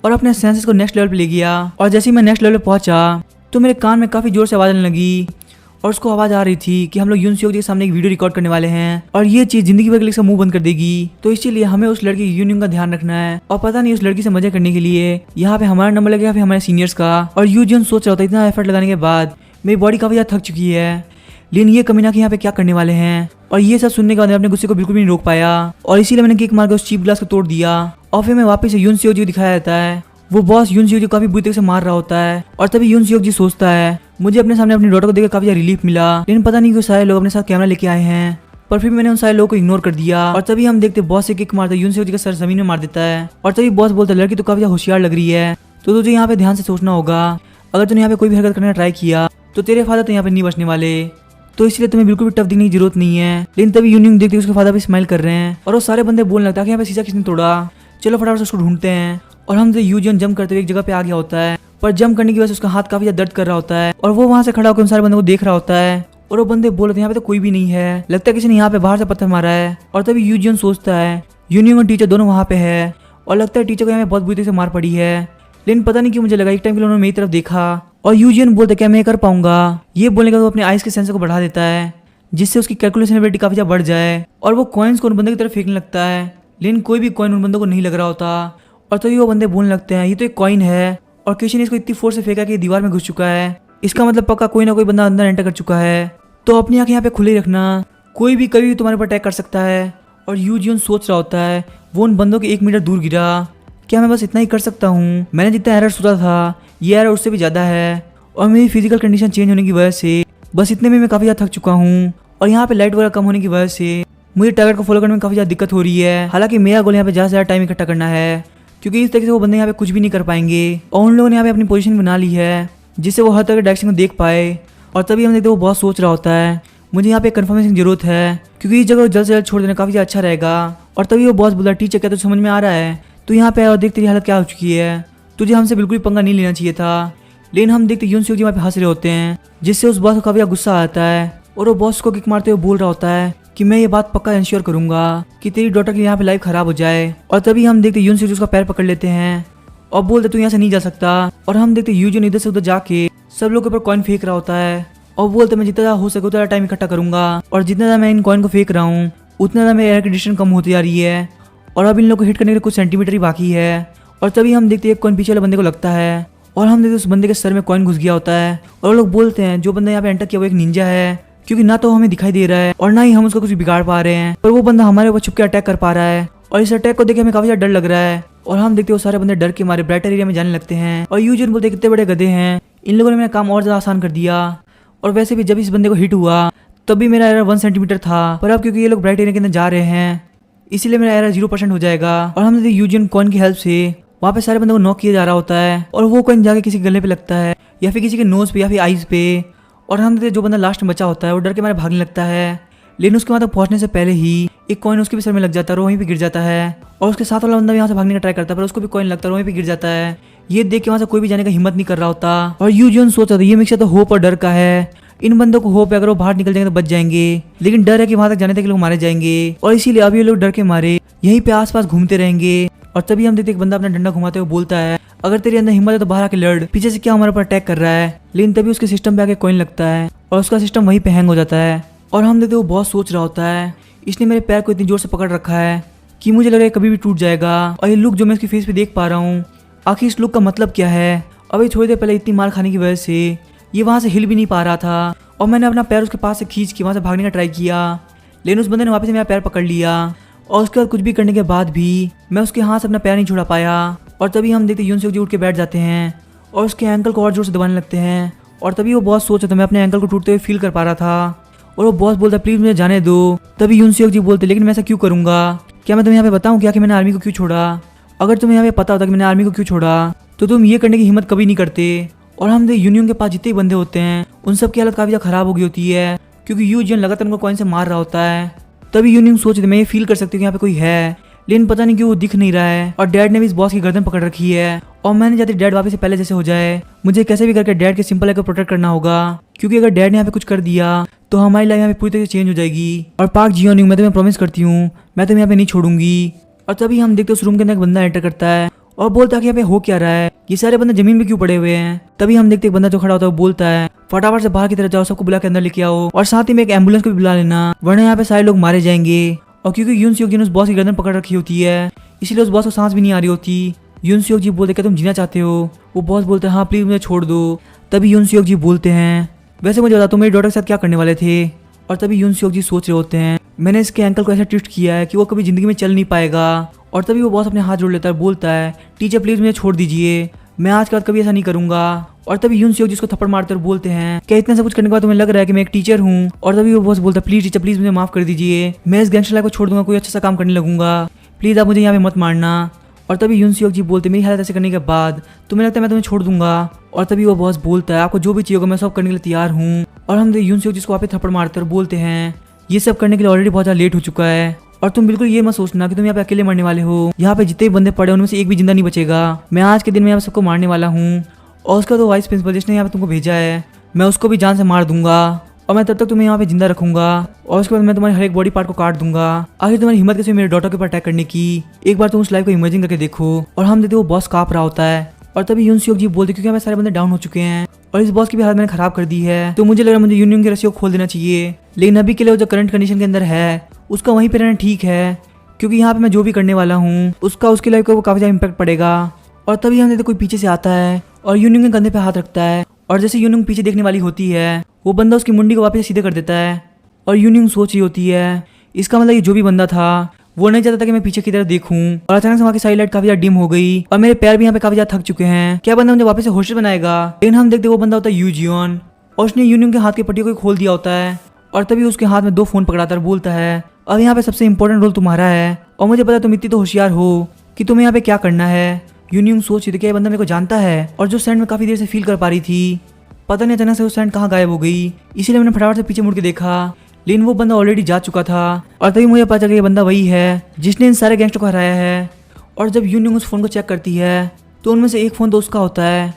Speaker 1: और अपने सेंसेस को नेक्स्ट लेवल पे ले गया। और जैसे ही मैं नेक्स्ट लेवल पे पहुंचा तो मेरे कान में काफ़ी ज़ोर से आवाज़ आने लगी। और उसको आवाज़ आ रही थी कि हम लोग यून सियोक जी के सामने एक वीडियो रिकॉर्ड करने वाले हैं और ये चीज़ जिंदगी भर के लिए इसका मुंह बंद कर देगी। तो इसीलिए हमें उस लड़की की यूनियन का ध्यान रखना है। और पता नहीं उस लड़की से मजा करने के लिए यहाँ पे हमारा नंबर लगेगा फिर हमारे सीनियर्स का। और यूजिन सोच रहा था इतना एफर्ट लगाने के बाद मेरी बॉडी काफ़ी ज़्यादा थक चुकी है, लेकिन ये कमीना के यहाँ पे क्या करने वाले हैं। और ये सब सुनने के बाद मैं अपने गुस्से को बिल्कुल भी नहीं रोक पाया और इसीलिए मैंने किक मार के उस चीप ग्लास को तोड़ दिया। और फिर मैं वापस से यून सियोक जी को दिखाया जाता है। वो बॉस यून सियोक जी काफ़ी बुरी तरह से मार रहा होता है। और तभी यून सियोक जी सोचता है मुझे अपने सामने अपनी डॉटर को देखकर काफ़ी रिलीफ मिला, लेकिन पता नहीं क्यों सारे लोग अपने साथ कैमरा लेके आए हैं। पर फिर मैंने उन सारे लोगों को इग्नोर कर दिया। और तभी हम देखते बॉस से किक मारता यून सियोक जी का सर जमीन में मार देता है। और तभी बॉस बोलता है लड़की तो काफ़ी होशियार लग रही है, तो तुझे यहाँ पे ध्यान से सोचना होगा। अगर तूने यहाँ पे कोई भी हरकत करने का ट्राई किया तो तेरे फादर तो यहाँ पे नहीं बचने वाले, तो इसलिए तुम्हें बिल्कुल भी टफ दिखने की जरूरत नहीं है। लेकिन तभी यूनियन देखते उसके फादर भी स्माइल कर रहे हैं और वो सारे बंदे बोलने लगता है कि यहाँ पे शीशा किसने तोड़ा, चलो फटाफट से उसको ढूंढते हैं। और हम यूजियन जंप करते हुए एक जगह पे आ गया होता है, पर जंप करने की वजह से उसका हाथ काफी ज्यादा दर्द कर रहा होता है। और वो वहाँ से खड़ा होकर उन सारे बंदों को देख रहा होता है। और वो बंदे बोल रहे थे यहाँ पे तो कोई भी नहीं है, लगता है किसी ने यहाँ पे बाहर से पत्थर मारा है। और तभी यूजियन सोचता है यूनियन और टीचर दोनों वहाँ पे है और लगता है टीचर को यहाँ पे बहुत बुरी तरह से मार पड़ी है। लेकिन पता नहीं क्यों मुझे लगा एक टाइम के लिए उन्होंने मेरी तरफ देखा। और यूजियन बोलते क्या मैं कर पाऊंगा, ये बोलने का वो अपने आइज के सेंसर को बढ़ा देता है, जिससे उसकी कैलकुलेशन एबिलिटी काफी ज्यादा बढ़ जाए। और वो कॉइन्स को उन बंदे की तरफ फेंकने लगता है, लेकिन कोई भी कॉइन उन बंदों को नहीं लग रहा होता। और तभी वो बंदे बोलने लगते हैं ये तो एक कॉइन है और किसी ने इसको इतनी फोर्स से फेंका कि दीवार में घुस चुका है, इसका मतलब पक्का कोई ना कोई बंदा अंदर एंटर कर चुका है। तो अपनी आंखें यहाँ पे खुले रखना, कोई भी कभी भी तुम्हारे ऊपर अटैक कर सकता है। और यूजियन सोच रहा होता है वो उन बंदों के 1 मीटर दूर गिरा, क्या मैं बस इतना ही कर सकता हूँ। मैंने जितना एरर सोचा था ये एरर उससे भी ज़्यादा है। और मेरी फिजिकल कंडीशन चेंज होने की वजह से बस इतने में मैं काफ़ी ज़्यादा थक चुका हूँ। और यहाँ पे लाइट वगैरह कम होने की वजह से मुझे टारगेट को फॉलो करने में काफ़ी ज़्यादा दिक्कत हो रही है। हालांकि मेरा गोल यहाँ पे ज़्यादा से ज़्यादा टाइम इकट्ठा करना है, क्योंकि इस तरीके से वो बंदे यहाँ पे कुछ भी नहीं कर पाएंगे। और उन लोगों ने यहाँ पे अपनी पोजीशन बना ली है जिससे वो हर तरह के डायरेक्शन को देख पाए। और तभी हम देखते वो बहुत सोच रहा होता है मुझे यहाँ पे कंफर्मेशन की जरूरत है, क्योंकि इस जगह को जल्द से जल्द छोड़ देना काफ़ी अच्छा रहेगा। और तभी वो बॉस बोला टीचर क्या तो समझ में आ रहा है, तो यहाँ पे और देख तेरी हालत क्या हो चुकी है, तुझे हमसे बिल्कुल भी पंगा नहीं लेना चाहिए था। लेकिन हम देखते यून सियोक जी वहाँ पे हंस रहे होते हैं, जिससे उस बॉस को काफ़ी गुस्सा आता है। और वो बॉस को किक मारते हुए बोल रहा होता है कि मैं ये बात पक्का इंश्योर करूंगा कि तेरी डॉटर की यहाँ पे लाइफ खराब हो जाए। और तभी हम देखते यून सियोक उसका पैर पकड़ लेते हैं और बोलते तू यहाँ से नहीं जा सकता। और हम देखते यूजिन इधर से उधर जाके सब लोग के ऊपर कॉइन फेंक रहा होता है और बोलते मैं जितना हो सके उतना टाइम इकट्ठा करूंगा। और जितना ज़्यादा मैं इन कॉइन को फेंक रहा हूँ उतना ज़्यादा मेरी एयर कंडीशन कम होती जा रही है और अब इन लोगों को हिट करने के लिए कुछ सेंटीमीटर ही बाकी है। और तभी हम देखते एक कॉइन पीछे वाले बंदे को लगता है और हम देखते उस बंदे के सर में कॉइन घुस गया होता है। और वो लोग बोलते हैं जो बंदा यहाँ पे एंटर किया वो एक निंजा है, क्योंकि ना तो हमें दिखाई दे रहा है और ना ही हम उसको कुछ बिगाड़ पा रहे हैं, पर वो बंदा हमारे ऊपर छुप के अटैक कर पा रहा है। और इस अटैक को देख हमें काफी ज्यादा डर लग रहा है और हम देखते वो सारे बंदे डर के मारे ब्राइटर एरिया में जाने लगते हैं। और यूजिन बोलते कितने बड़े गधे हैं, इन लोगों ने मेरा काम और ज्यादा आसान कर दिया। और वैसे भी जब इस बंदे को हिट हुआ तब भी मेरा एरर 1 सेंटीमीटर था, पर अब क्योंकि ये लोग ब्राइट एरिया के अंदर जा रहे हैं इसीलिए मेरा एरर 0% हो जाएगा। और हम यूजिन कॉइन की हेल्प से वहाँ पे सारे बंदों को नॉक किया जा रहा होता है और वो कॉइन जाके किसी गले पे लगता है या फिर किसी के नोज पे या फिर आईज पे। और हम जो बंदा लास्ट में बचा होता है वो डर के मारे भागने लगता है, लेकिन उसके वहाँ तक पहुँचने से पहले ही एक कॉइन उसके भी सर में लग जाता है और वहीं पे गिर जाता है। और उसके साथ वाला बंदा भी यहाँ से भागने का ट्राई करता है पर उसको भी कॉइन लगता है और वहीं पे गिर जाता है। ये देख के वहाँ से कोई भी जाने का हिम्मत नहीं कर रहा होता। और यूजिन सोच रहा था ये मिक्सचर तो होप और डर का है। इन बंदों को होप है अगर वो बाहर निकल जाएंगे तो बच जाएंगे, लेकिन डर है कि वहां तक जाने तक लोग मारे जाएंगे और इसीलिए अब ये लोग डर के मारे यहीं पे आसपास घूमते रहेंगे। और तभी हम देखते एक बंदा अपना डंडा घुमाते हुए बोलता है अगर तेरे अंदर हिम्मत है तो बाहर आके लड़, पीछे से क्या हमारे ऊपर अटैक कर रहा है। लेकिन तभी उसके सिस्टम पे आके कॉइन लगता है और उसका सिस्टम वहीं पे हैंग हो जाता है। और हम देखते वो बहुत सोच रहा होता है इसने मेरे पैर को इतनी जोर से पकड़ रखा है कि मुझे लग रहा है कभी भी टूट जाएगा। और ये लुक जो मैं इसकी फेस पे देख पा रहा हूँ, आखिर इस लुक का मतलब क्या है। अभी थोड़ी देर पहले इतनी मार खाने की वजह से ये वहां से हिल भी नहीं पा रहा था और मैंने अपना पैर उसके पास से खींच के वहां से भागने का ट्राई किया, लेकिन उस बंदे ने वापस से मेरा पैर पकड़ लिया। और उसके बाद कुछ भी करने के बाद भी मैं उसके हाथ से अपना पैर नहीं छुड़ा पाया। और तभी हम देखते यूनसुक जी उठ के बैठ जाते हैं और उसके एंकल को और जोर से दबाने लगते हैं। और तभी वो बॉस सोच रहा था मैं अपने एंकल को टूटते हुए फील कर पा रहा था। और वो बॉस बोलता प्लीज मुझे जाने दो। तभी यूनसुक जी बोलते लेकिन मैं ऐसा क्यों करूंगा, क्या मैं तुम्हें यहाँ पे बताऊँ क्या कि मैंने आर्मी को क्यों छोड़ा। अगर तुम्हें यहाँ पे पता होता कि मैंने आर्मी को क्यों छोड़ा तो तुम ये करने की हिम्मत कभी नहीं करते। और हम देख यूनियन के पास जितने बंदे होते हैं उन सब की हालत काफी ज्यादा खराब हो गई होती है क्योंकि यूजियन लगातार उनको कॉइन से मार रहा होता है। तभी यूनियन सोच रहे मैं ये फील कर सकती हूँ कि यहाँ पे कोई है, लेकिन पता नहीं क्यों वो दिख नहीं रहा है। और डैड ने भी इस बॉस की गर्दन पकड़ रखी है और मैंने चाहती डैड वापस से पहले जैसे हो जाए। मुझे कैसे भी करके डैड के सिंपल है को प्रोटेक्ट करना होगा क्योंकि अगर डैड ने यहाँ पे कुछ कर दिया तो हमारी लाइफ यहाँ पे पूरी तरह से चेंज हो जाएगी। और पार्क जियोनिंग मैं तुम्हें प्रॉमिस करती हूँ मैं तुम्हें यहाँ पे नहीं छोड़ूंगी। और तभी हम देखते उस रूम के अंदर एक बंदा एंटर करता है और बोलता है कि यहाँ पे हो क्या रहा है, ये सारे बंदे जमीन पे क्यों पड़े हुए हैं। तभी हम देखते एक बंदा जो खड़ा होता है वो बोलता है फटाफट से बाहर की तरफ जाओ, सबको बुला के अंदर लेके आओ और साथ ही में एक एम्बुलेंस को भी बुला लेना वरना यहाँ पे सारे लोग मारे जाएंगे। और क्योंकि यूनसुक जी ने उस बॉस की गर्दन पकड़ रखी होती है इसलिए उस बॉस को सांस भी नहीं आ रही होती। यूनसुक जी बोलते क्या तुम जीना चाहते हो, वो बॉस बोलते हैं हाँ प्लीज मुझे छोड़ दो। तभी यूनसुक जी बोलते हैं वैसे मुझे बता तुम मेरी डॉटर के साथ क्या करने वाले थे। और तभी यूनसुक जी सोच रहे होते हैं मैंने इसके एंकल को ऐसा ट्विस्ट किया है कि वो कभी जिंदगी में चल नहीं पाएगा। और तभी वो बॉस अपने हाथ जोड़ लेता है, बोलता है टीचर प्लीज मुझे छोड़ दीजिए, मैं आज के बाद कभी ऐसा नहीं करूंगा। और तभी यूनसुक जिसको थप्पड़ मारते और बोलते हैं क्या इतना सब कुछ करने के बाद तुम्हें लग रहा है कि मैं एक टीचर हूँ। और तभी वो बॉस बोलता है प्लीज टीचर प्लीज मुझे माफ कर दीजिए, मैं इस गैंगस्टर लाइफ को छोड़ दूंगा, कोई अच्छा सा काम करने लगूंगा, प्लीज आप मुझे यहाँ पे मत मारना। और तभी यूनसुक जी बोलते मेरी हालत ऐसे करने के बाद तुम्हें लगता है मैं तुम्हें छोड़ दूंगा। और तभी वो बॉस बोलता है आपको जो भी चाहिए होगा मैं सब करने के लिए तैयार हूँ। और हम यूनसुक जिसको वहाँ पे थप्पड़ मारते और बोलते हैं ये सब करने के लिए ऑलरेडी बहुत ज़्यादा लेट हो चुका है और तुम बिल्कुल ये मत सोचना कि तुम यहाँ पे अकेले मरने वाले हो, यहाँ पे जितने भी बंदे पड़े उनमें से एक भी जिंदा नहीं बचेगा। मैं आज के दिन में यहाँ पे सबको मारने वाला हूँ और उसका तो वाइस प्रिंसिपल जिसने यहाँ पे तुमको भेजा है मैं उसको भी जान से मार दूंगा और मैं तब तक तुम्हें यहाँ पे जिंदा रखूंगा और उसके बाद मैं तुम्हारे हर एक बॉडी पार्ट को काट दूंगा। आखिर तुम्हारी हिम्मत कैसे मेरे डॉटर के ऊपर अटैक करने की, एक बार तुम उस लाइफ को इमेजिन करके देखो। और हम देखते वो बॉस कांप रहा होता है और तभी यूनसुक जी बोलते क्योंकि हमें सारे बंदे डाउन हो चुके हैं और इस बॉस की भी हालत मैंने खराब कर दी है तो मुझे लग रहा है मुझे यूनियन की रस्सियों को खोल देना चाहिए। लेकिन अभी के लिए जो करंट कंडीशन के अंदर है उसका वहीं पे रहना ठीक है क्योंकि यहाँ पे मैं जो भी करने वाला हूँ उसका उसकी लाइफ को काफी ज्यादा इम्पैक्ट पड़ेगा। और तभी हम देखते कोई पीछे से आता है और यूनियन के कंधे पे हाथ रखता है और जैसे यूनियन पीछे देखने वाली होती है वो बंदा उसकी मुंडी को वापस सीधे कर देता है। और यूनियन सोच रही होती है इसका मतलब ये जो भी बंदा था वो नहीं चाहता था कि मैं पीछे की तरफ देखूं। और अचानक से वहाँ की सारी लाइट काफी ज्यादा डिम हो गई और मेरे पैर भी यहाँ पे काफी ज्यादा थक चुके हैं, क्या बंदा मुझे वापस से होस्टेल बनाएगा। लेकिन हम देखते वो बंदा होता है यूजियन और उसने यूनियन के हाथ की पट्टी को खोल दिया होता है और तभी उसके हाथ में 2 फोन पकड़ाता और बोलता है अब यहाँ पे सबसे इंपॉर्टेंट रोल तुम्हारा है और मुझे पता तुम इतनी तो होशियार हो कि तुम्हें यहाँ पे क्या करना है। यूनियन सोच रही थी कि ये बंदा मेरे को जानता है और जो सैंड में काफी देर से फील कर पा रही थी, पता नहीं अचानक से वो सैंड कहाँ गायब हो गई, इसीलिए मैंने फटाफट से पीछे मुड़ के देखा लेकिन वो बंदा ऑलरेडी जा चुका था। और तभी मुझे पता चला ये बंदा वही है जिसने इन सारे गैंगस्टर को हराया है। और जब यूनियन उस फोन को चेक करती है तो उनमें से एक फोन तो उसका होता है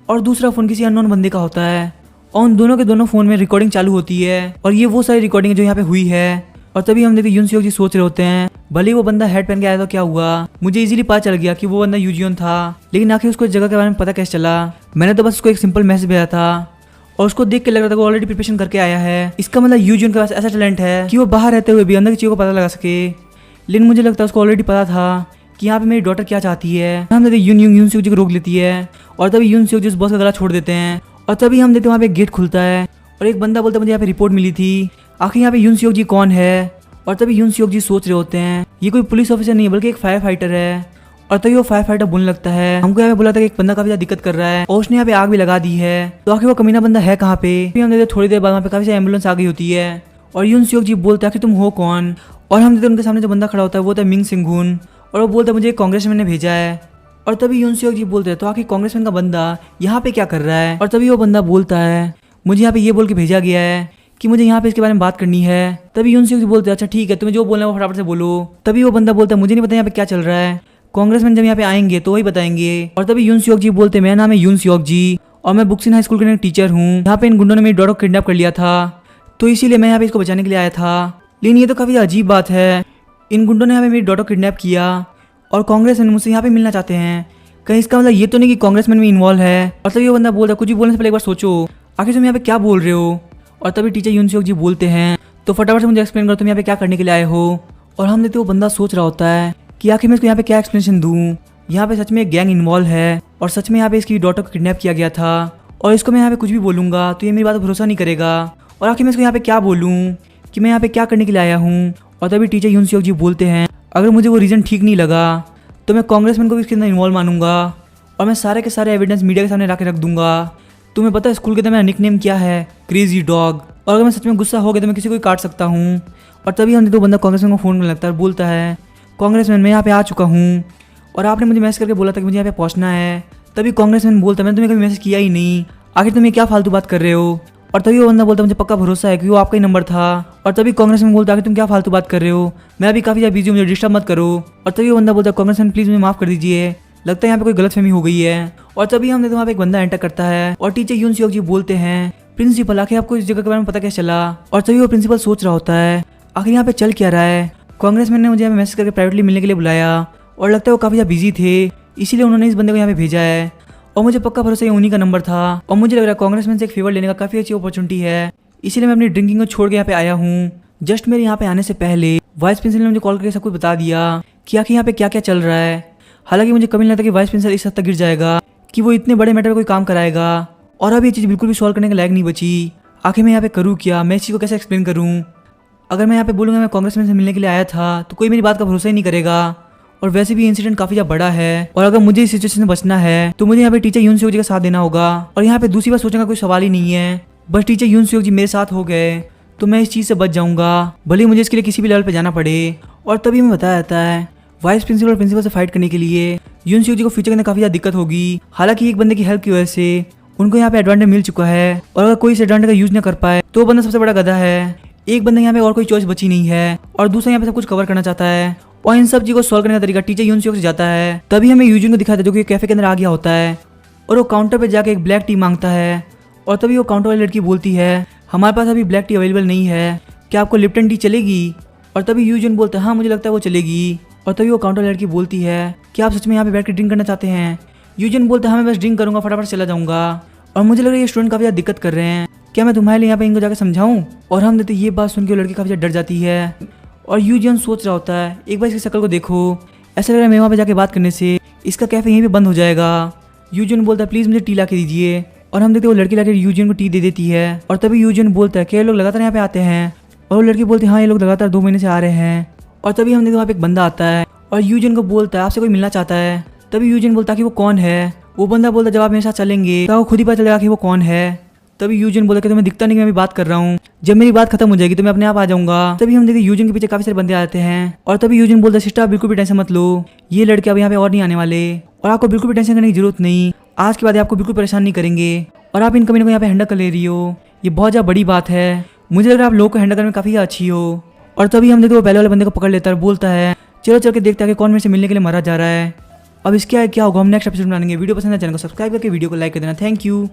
Speaker 1: और दूसरा फोन किसी अननोन बंदे का होता है और उन दोनों के दोनों फोन में रिकॉर्डिंग चालू होती है और ये वो सारी रिकॉर्डिंग जो यहाँ पे हुई है। और तभी हम देखते यूनसुक जी सोच रहे होते हैं भले वो बंदा हेड पहन के आया तो क्या हुआ, मुझे इजीली पता चल गया कि वो बंदा यूजियन था, लेकिन आखिर उसको इस जगह के बारे में पता कैसे चला। मैंने तो बस उसको एक सिंपल मैसेज भेजा था और उसको देख के लग रहा था वो ऑलरेडी प्रिपरेशन करके आया है। इसका मतलब यूजियन के पास ऐसा टैलेंट है कि वो बाहर रहते हुए भी अंदर की चीज़ों को पता लगा सके। लेकिन मुझे लगता है उसको ऑलरेडी पता था कि यहाँ पे मेरी डॉटर क्या चाहती है। हम देखते यूनसुक जी को रोक लेती है और तभी यूनसुक जी उस बॉस का गला छोड़ देते हैं। और तभी हम देखते वहाँ पे गेट खुलता है और एक बंदा बोलता है मुझे यहाँ पे रिपोर्ट मिली थी, आखिर यहाँ पे यूनसुक जी कौन है। और तभी यूनसुक जी सोच रहे होते हैं ये कोई पुलिस ऑफिसर नहीं बल्कि एक फायर फाइटर है। और तभी वो फायर फाइटर बोलने लगता है हमको यहाँ पे बोला था कि एक बंदा काफी ज्यादा दिक्कत कर रहा है और उसने यहाँ पे आग भी लगा दी है, तो आखिर वो कमीना बंदा है कहाँ पे। हम देखते थोड़ी देर बाद वहाँ पे काफी सारी एम्बुलेंस आ गई होती है और यूनसुक जी बोलते हैं आखिर तुम हो कौन। और हम देखते उनके सामने जो बंदा खड़ा होता है वो होता है मिंग सिंघून और वो बोलता है मुझे कांग्रेसमैन ने भेजा है। और तभी यूनसुक जी बोलते हैं तो आखिर कांग्रेसमैन का बंदा यहाँ पे क्या कर रहा है। और तभी वो बंदा बोलता है मुझे यहाँ पे ये बोल के भेजा गया है कि मुझे यहाँ पे इसके बारे में बात करनी है। तभी यूनसुक जी बोलते हैं अच्छा ठीक है तुम्हें जो बोलना है वो फटाफट से बोलो। तभी वो बंदा बोलता है मुझे नहीं पता यहाँ पे क्या चल रहा है, कांग्रेसमैन जब यहाँ पे आएंगे तो वही बताएंगे। और तभी यून सियोक जी बोलते मेरा नाम है यून सियोक जी और मैं बुक्सिन हाई स्कूल का टीचर हूँ। यहाँ पे इन गुंडों ने मेरी डॉटर को किडनैप कर लिया था, तो इसीलिए मैं यहाँ पे इसको बचाने के लिए आया था। लेकिन ये तो काफ़ी अजीब बात है, इन गुंडों ने यहाँ पे मेरी डॉटर को किडनैप किया और कांग्रेसमैन मुझसे यहाँ पे मिलना चाहते हैं। कहीं इसका मतलब ये तो नहीं कि कांग्रेसमैन में इन्वॉल्व है। और तभी वो बंदा बोलता है कुछ भी बोलने से पहले एक बार सोचो, आखिर तुम यहाँ पे क्या बोल रहे हो। और तभी टीचर यून सियोक जी बोलते हैं तो फटाफट से मुझे एक्सप्लेन करो तुम यहाँ पे क्या करने के लिए आए हो। और हम देखते वो बंदा सोच रहा होता है कि आखिर मैं इसको यहाँ पे क्या एक्सप्लेनेशन दूँ। यहाँ पे सच में एक गैंग इन्वॉल्व है और सच में यहाँ पे इसकी डॉटर को किडनैप किया गया था और इसको मैं यहाँ पे कुछ भी बोलूँगा तो ये मेरी बात पर भरोसा नहीं करेगा। और आखिर मैं इसको यहाँ पे क्या बोलूँ कि मैं यहाँ पे क्या करने के लिए आया हूँ। और तभी टीचर यून सियोक जी बोलते हैं अगर मुझे वो रीज़न ठीक नहीं लगा तो मैं कांग्रेसमैन को भी इसके अंदर इन्वॉल्व मानूंगा और मैं सारे के सारे एविडेंस मीडिया के सामने ला के रख दूंगा। तुम्हें पता है स्कूल के अंदर मेरा निकनेम क्या है, क्रेजी डॉग। और अगर मैं सच में गुस्सा हो गया तो मैं किसी को भी काट सकता हूँ। और तभी हम तो बंदा कांग्रेसमैन को फ़ोन करने लगता है और बोलता है कांग्रेसमैन मैं यहाँ पे आ चुका हूँ और आपने मुझे मैसेज करके बोला था कि मुझे यहाँ पे पहुँचना है। तभी कांग्रेसमैन बोलता है मैंने तुम्हें कभी मैसेज किया ही नहीं, आखिर तुम ये क्या फालतू बात कर रहे हो। और तभी वो बंदा बोलता है मुझे पक्का भरोसा है कि वो आपका ही नंबर था। और तभी कांग्रेसमैन बोलता है कि तुम क्या फालतू बात कर रहे हो, मैं अभी काफ़ी ज़्यादा बिजी हूँ, मुझे डिस्टर्ब मत करो। और तभी वो बंदा बोलता है कांग्रेसमैन प्लीज़ मुझे माफ़ कर दीजिए, लगता है यहाँ पे कोई गलतफहमी हो गई है। और तभी हमने तो वहाँ पे एक बंदा एंटर करता है और टीचर यून सियोक जी बोलते हैं प्रिंसिपल आखिर आपको इस जगह के बारे में पता क्या चला। और तभी वो प्रिंसिपल सोच रहा होता है आखिर यहाँ पे चल क्या रहा है। कांग्रेसमैन ने मुझे यहाँ पे मैसेज करके प्राइवेटली मिलने के लिए बुलाया और लगता है वो काफ़ी ज़्यादा बिजी थे, इसीलिए उन्होंने इस बंदे को यहाँ पे भेजा है। और मुझे पक्का भरोसा ये उन्हीं का नंबर था और मुझे लग रहा है कांग्रेसमैन से एक फेवर लेने का काफ़ी अच्छी अपॉर्चुनिटी है, इसीलिए मैं अपनी ड्रिंकिंग को छोड़ के यहाँ पे आया हूँ। जस्ट मेरे यहाँ पे आने से पहले वाइस प्रिंसिपल ने मुझे कॉल करके सब कुछ बता दिया कि आखिर यहाँ पे क्या क्या चल रहा है। हालांकि मुझे कभी नहीं लगता कि वाइस प्रिंसिपल इस हद तक गिर जाएगा कि वो इतने बड़े मैटर पे कोई काम कराएगा। और अब ये चीज़ बिल्कुल भी सॉल्व करने के लायक नहीं बची। आखिर मैं यहाँ पे करूँ क्या, मैं इस चीज़ को कैसे एक्सप्लेन करूँ। अगर मैं यहाँ पे बोलूँगा मैं कांग्रेसमैन से मिलने के लिए आया था तो कोई मेरी बात का भरोसा ही नहीं करेगा। और वैसे भी इंसिडेंट काफ़ी ज़्यादा बड़ा है और अगर मुझे इस सिचुएशन से बचना है तो मुझे यहाँ पे टीचर यून सियोक जी का साथ देना होगा। और यहाँ पे दूसरी बात सोचने का कोई सवाल ही नहीं है, बस टीचर यून सियोक जी मेरे साथ हो गए तो मैं इस चीज़ से बच जाऊँगा, भले ही मुझे इसके लिए किसी भी लेवल पर जाना पड़े। और तभी हमें बताया जाता है वाइस प्रिंसिपल और प्रिंसिपल से फाइट करने के लिए यून सियोक जी को फ्यूचर के अंदर काफ़ी ज़्यादा दिक्कत होगी। हालांकि एक बंदे की हेल्प की वजह से उनको यहाँ पे एडवांटेज मिल चुका है और अगर कोई इस एडवांटेज का यूज़ ना कर पाए तो वो बंदा सबसे बड़ा गधा है। एक बंदा यहाँ पे और कोई चॉइस बची नहीं है और दूसरा यहाँ पे सब कुछ कवर करना चाहता है। और इन सब चीज़ को सॉल्व करने का तरीका टीचर यून सियोक से जाता है। तभी हमें यूजिन को दिखाता है जो कि कैफे के अंदर आ गया होता है और वो काउंटर पे जाके एक ब्लैक टी मांगता है। और तभी वो काउंटर वाली लड़की बोलती है हमारे पास अभी ब्लैक टी अवेलेबल नहीं है, क्या आपको लिप्टन टी चलेगी। और तभी यूजिन बोलता है हाँ मुझे लगता है वो चलेगी। और तभी वो काउंटर वाली लड़की बोलती है क्या आप सच में यहाँ पे बैठ कर ड्रिंक करना चाहते हैं। यूजिन बोलता है हाँ मैं बस ड्रिंक करूँगा, फटाफट चला जाऊँगा। और मुझे लग रहा है ये स्टूडेंट काफ़ी ज़्यादा दिक्कत कर रहे हैं, क्या मैं तुम्हारे लिए यहाँ पे इनको जाकर समझाऊँ। और हम देते ये बात सुन के लड़की काफ़ी ज़्यादा डर जाती है और यूजिन सोच रहा होता है एक बार इसकी शक्ल को देखो, ऐसा लग रहा है मैं वहाँ पे जाके बात करने से इसका कैफे यहीं पे बंद हो जाएगा। यूजिन बोलता है प्लीज़ मुझे टी ला के दीजिए। और हम देखते वो लड़की लाके यूजिन को टी दे देती है। और तभी यूजिन बोलता है क्या ये लोग लगातार यहाँ पे आते हैं। और वो लड़की बोलती है हाँ ये लोग लगातार 2 महीने से आ रहे हैं। और तभी हम देखते वहाँ पे एक बंदा आता है और यूजिन को बोलता है आपसे कोई मिलना चाहता है। तभी यूजिन बोलता है कि वो कौन है। वो बंदा बोलता है जब आप मेरे साथ चलेंगे तो खुद ही पता चलेगा कि वो कौन है। तभी यूजिन बोलता है कि तुम्हें दिखता नहीं कि मैं अभी बात कर रहा हूँ, जब मेरी बात खत्म हो जाएगी तो मैं अपने आप आ जाऊंगा। तभी हम देखते यूजिन के पीछे काफी सारे बंदे आते हैं और तभी यूजिन बोलता है सिस्टर आप बिल्कुल भी टेंशन मत लो, ये लड़के अब यहाँ पे और नहीं आने वाले और आपको बिल्कुल भी टेंशन करने की जरूरत नहीं, आज के बाद आपको बिल्कुल परेशान नहीं करेंगे और आप इन कमीनों को यहाँ पे हैंडल कर ले रही हो, ये बहुत ज़्यादा बड़ी बात है। मुझे लग रहा है आप लोगों को हैंडल करने में काफ़ी अच्छी हो। और तभी हम देखते वो पहले वाले बंदे को पकड़ लेता है और बोलता है चलो चल के देखते हैं कि कौन मेरे से मिलने के लिए मारा जा रहा है। अब इसके क्या होगा हम नेक्स्ट एपिसोड में आएंगे। वीडियो पसंद है चैनल को सब्सक्राइब करके वीडियो को लाइक कर देना। Thank you.